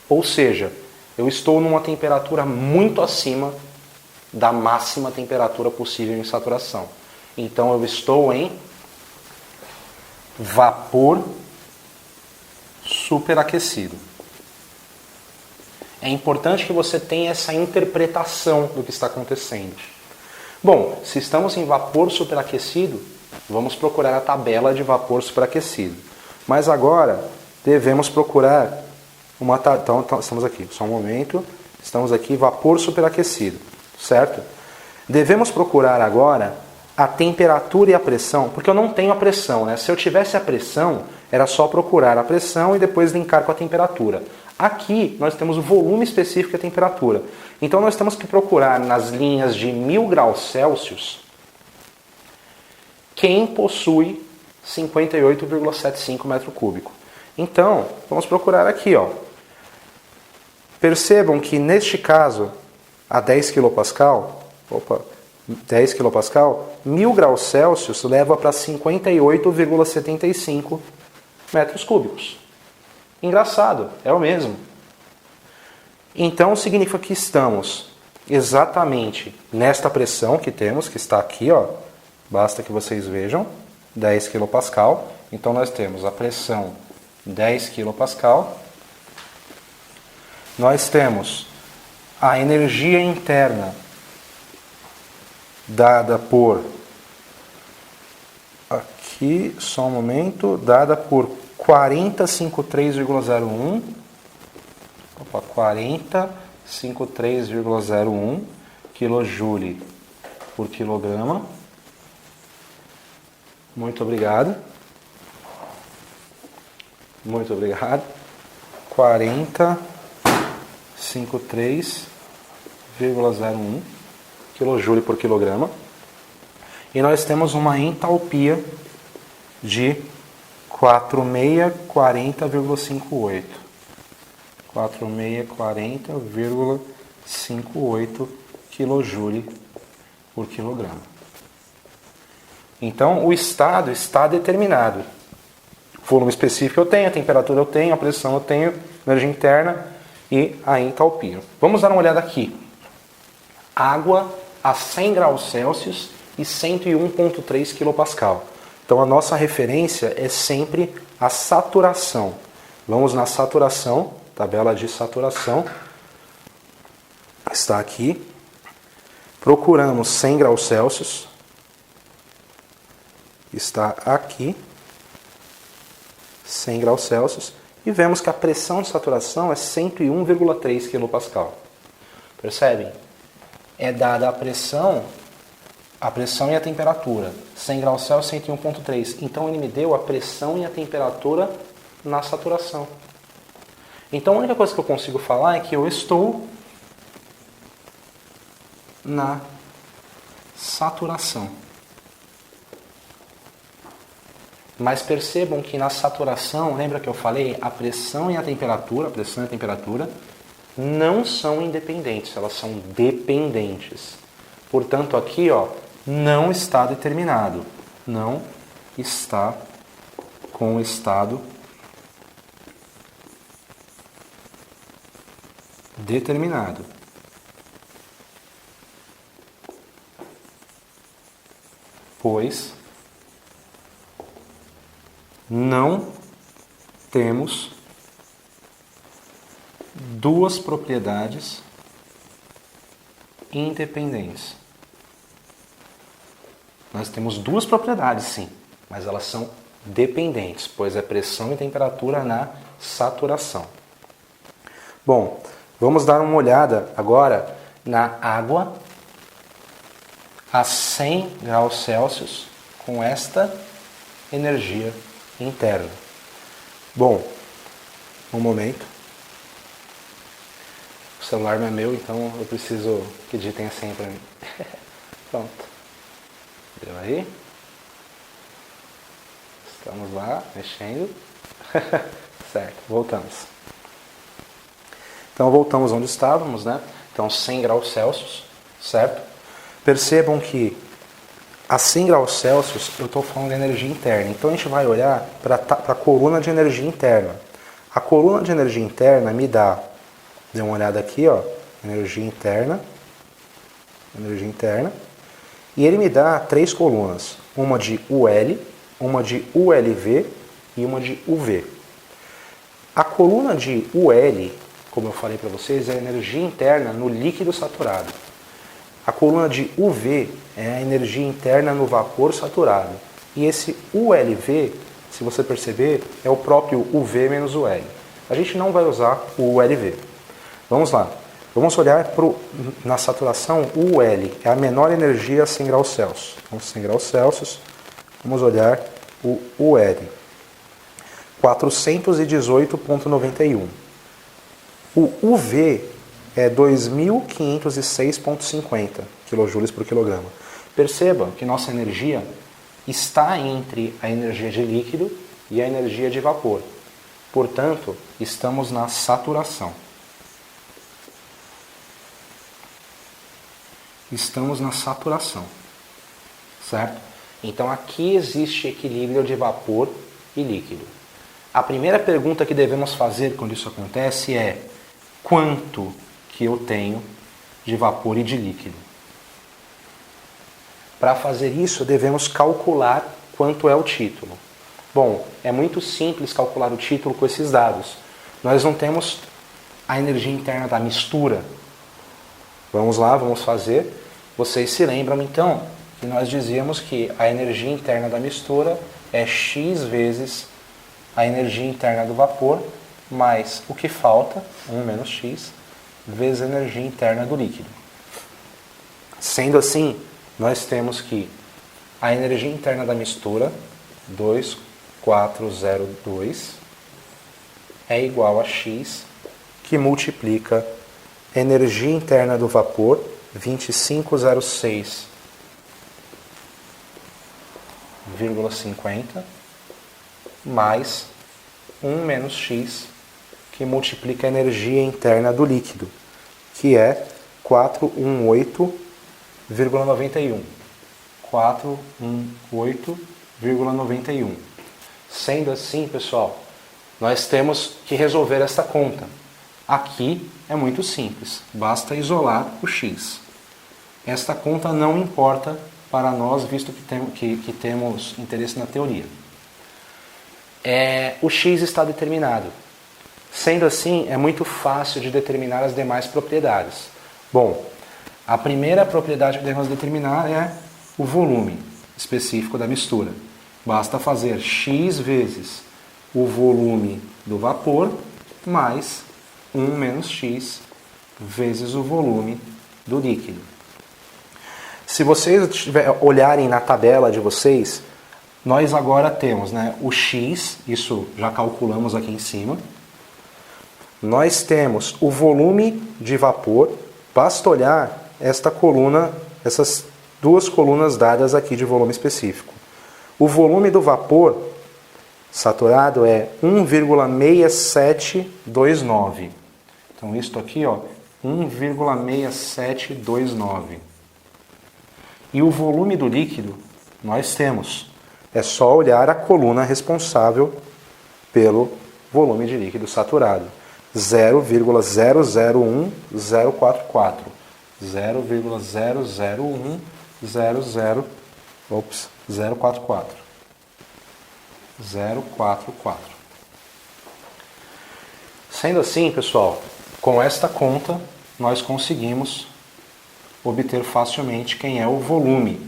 Ou seja, eu estou numa temperatura muito acima da máxima temperatura possível em saturação. Então eu estou em vapor superaquecido. É importante que você tenha essa interpretação do que está acontecendo. Bom, se estamos em vapor superaquecido, vamos procurar a tabela de vapor superaquecido. Mas agora devemos procurar uma tabela. Então, estamos aqui, só um momento. Estamos aqui, vapor superaquecido, certo? Devemos procurar agora a temperatura e a pressão, porque eu não tenho a pressão, né? Se eu tivesse a pressão, era só procurar a pressão e depois linkar com a temperatura. Aqui nós temos o volume específico e a temperatura. Então nós temos que procurar nas linhas de 1000 graus Celsius quem possui 58,75 metro cúbico. Então, vamos procurar aqui, ó. Percebam que neste caso, a 10 kPa, 10 kPa, 1000 graus Celsius leva para 58,75 metros cúbicos. Engraçado, é o mesmo. Então significa que estamos exatamente nesta pressão que temos, que está aqui, ó. Basta que vocês vejam, 10 kPa. Então nós temos a pressão 10 kPa. Nós temos a energia interna dada por, aqui, só um momento, dada por 4053,01, 4053,01 kJ por quilograma. Muito obrigado. Muito obrigado. 4053,01 kJ por quilograma. E nós temos uma entalpia de 4640,58. 4640,58 kJ por quilograma. Então, o estado está determinado. O volume específico eu tenho, a temperatura eu tenho, a pressão eu tenho, a energia interna e a entalpia. Vamos dar uma olhada aqui. Água a 100 graus Celsius e 101,3 kPa. Então, a nossa referência é sempre a saturação. Vamos na saturação, tabela de saturação. Está aqui. Procuramos 100 graus Celsius. Está aqui. 100 graus Celsius. E vemos que a pressão de saturação é 101,3 kPa. Percebem? É dada a pressão e a temperatura. 100 graus Celsius, 101,3. Então ele me deu a pressão e a temperatura na saturação. Então a única coisa que eu consigo falar é que eu estou na saturação. Mas percebam que na saturação, lembra que eu falei, a pressão e a temperatura não são independentes, elas são dependentes. Portanto, aqui, ó, não está determinado. Não está com o estado determinado. Pois não temos duas propriedades independentes. Nós temos duas propriedades, sim, mas elas são dependentes, pois é pressão e temperatura na saturação. Bom, vamos dar uma olhada agora na água a 100 graus Celsius com esta energia interna. Bom, um momento. O celular não é meu, então eu preciso que digitem a senha para mim. Pronto. Deu aí? Estamos lá, mexendo. Certo, voltamos. Então voltamos onde estávamos, né? Então 100 graus Celsius, certo? Percebam que a 100 graus Celsius eu estou falando de energia interna. Então a gente vai olhar para a coluna de energia interna. A coluna de energia interna me dá, dê uma olhada aqui, ó, energia interna, e ele me dá 3 colunas, uma de UL, uma de ULV e uma de UV. A coluna de UL, como eu falei para vocês, é a energia interna no líquido saturado. A coluna de UV é a energia interna no vapor saturado. E esse ULV, se você perceber, é o próprio UV menos UL. A gente não vai usar o ULV. Vamos lá. Vamos olhar na saturação, o UL é a menor energia a 100 graus Celsius. Então, 100 graus Celsius, vamos olhar o UL. 418,91. O UV é 2.506,50 kJ por quilograma. Perceba que nossa energia está entre a energia de líquido e a energia de vapor. Portanto, estamos na saturação. Estamos na saturação, certo? Então aqui existe equilíbrio de vapor e líquido. A primeira pergunta que devemos fazer quando isso acontece é: quanto que eu tenho de vapor e de líquido? Para fazer isso, devemos calcular quanto é o título. Bom, é muito simples calcular o título com esses dados. Nós não temos a energia interna da mistura. Vamos lá, vamos fazer. Vocês se lembram então que nós dizíamos que a energia interna da mistura é X vezes a energia interna do vapor mais o que falta, 1 menos X, vezes a energia interna do líquido. Sendo assim, nós temos que a energia interna da mistura, 2402, é igual a X, que multiplica a energia interna do vapor, 2506,50, mais 1 menos X, que multiplica a energia interna do líquido, que é 418,91. 418,91. Sendo assim, pessoal, nós temos que resolver essa conta. Aqui é muito simples, basta isolar o X. Esta conta não importa para nós, visto que temos interesse na teoria. O X está determinado. Sendo assim, é muito fácil de determinar as demais propriedades. Bom, a primeira propriedade que devemos determinar é o volume específico da mistura. Basta fazer X vezes o volume do vapor mais 1 menos X vezes o volume do líquido. Se vocês olharem na tabela de vocês, nós agora temos, o X, isso já calculamos aqui em cima. Nós temos o volume de vapor, basta olhar esta coluna, essas 2 colunas dadas aqui de volume específico. O volume do vapor saturado é 1,6729. Então, isto aqui, 1,6729. E o volume do líquido, nós temos. É só olhar a coluna responsável pelo volume de líquido saturado. 0,001044. 0,00100 044. 044. Sendo assim, pessoal, com esta conta nós conseguimos obter facilmente quem é o volume.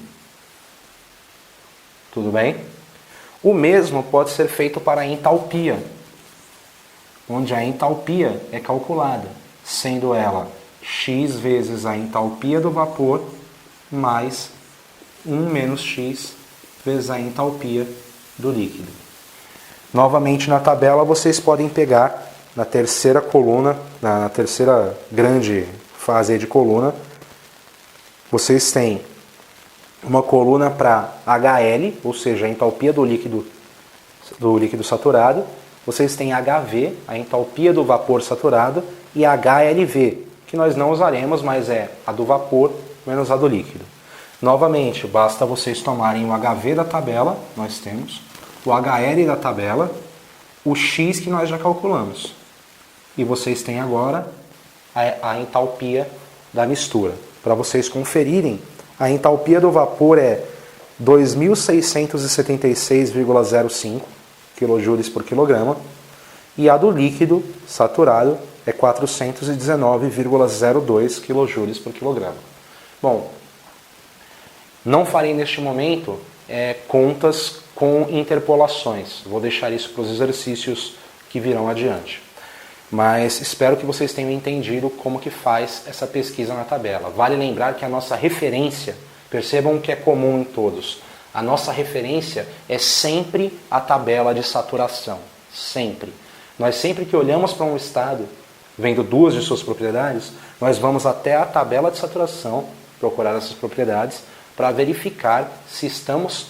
Tudo bem? O mesmo pode ser feito para a entalpia, onde a entalpia é calculada, sendo ela X vezes a entalpia do vapor mais 1 menos X vezes a entalpia do líquido. Novamente na tabela vocês podem pegar na terceira coluna, na terceira grande fase de coluna, vocês têm uma coluna para HL, ou seja, a entalpia do líquido saturado. Vocês têm HV, a entalpia do vapor saturado, e HLV, que nós não usaremos, mas é a do vapor menos a do líquido. Novamente, basta vocês tomarem o HV da tabela, nós temos, o HL da tabela, o X que nós já calculamos. E vocês têm agora a entalpia da mistura. Para vocês conferirem, a entalpia do vapor é 2.676,05 kJ por quilograma e a do líquido saturado é 419,02 kJ por quilograma. Bom, não farei neste momento contas com interpolações. Vou deixar isso para os exercícios que virão adiante. Mas espero que vocês tenham entendido como que faz essa pesquisa na tabela. Vale lembrar que a nossa referência, percebam que é comum em todos, a nossa referência é sempre a tabela de saturação. Sempre. Nós sempre que olhamos para um estado, vendo duas de suas propriedades, nós vamos até a tabela de saturação, procurar essas propriedades, para verificar se estamos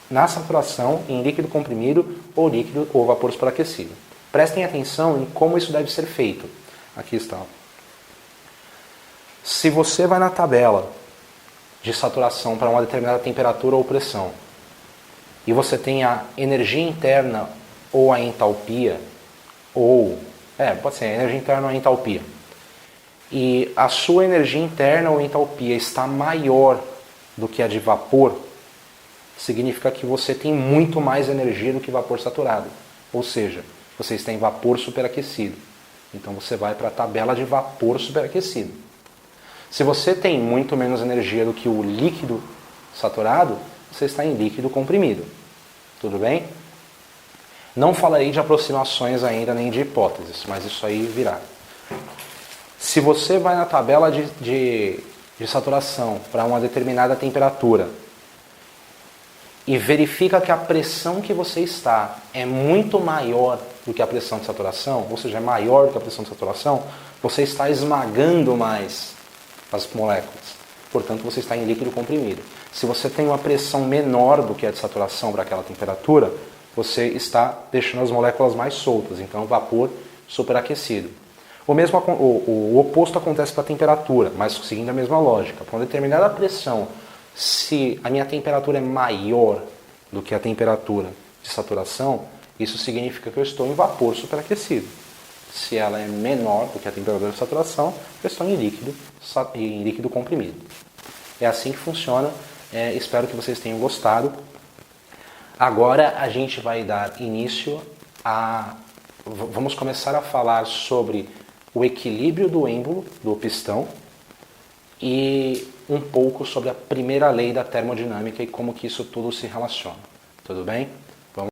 na saturação em líquido comprimido ou líquido ou vapor superaquecido. Prestem atenção em como isso deve ser feito. Aqui está. Se você vai na tabela de saturação para uma determinada temperatura ou pressão e você tem a energia interna ou a entalpia, pode ser a energia interna ou a entalpia, e a sua energia interna ou entalpia está maior do que a de vapor, significa que você tem muito mais energia do que vapor saturado. Ou seja, você está em vapor superaquecido. Então você vai para a tabela de vapor superaquecido. Se você tem muito menos energia do que o líquido saturado, você está em líquido comprimido. Tudo bem? Não falarei de aproximações ainda nem de hipóteses, mas isso aí virá. Se você vai na tabela de saturação para uma determinada temperatura e verifica que a pressão que você está é muito maior do que a pressão de saturação, ou seja, é maior do que a pressão de saturação, você está esmagando mais as moléculas. Portanto, você está em líquido comprimido. Se você tem uma pressão menor do que a de saturação para aquela temperatura, você está deixando as moléculas mais soltas, então vapor superaquecido. O oposto acontece para a temperatura, mas seguindo a mesma lógica. Para uma determinada pressão, se a minha temperatura é maior do que a temperatura de saturação, isso significa que eu estou em vapor superaquecido. Se ela é menor do que a temperatura de saturação, eu estou em líquido comprimido. É assim que funciona. Espero que vocês tenham gostado. Agora a gente vai dar início a... Vamos começar a falar sobre o equilíbrio do êmbolo, do pistão, e um pouco sobre a primeira lei da termodinâmica e como que isso tudo se relaciona. Tudo bem?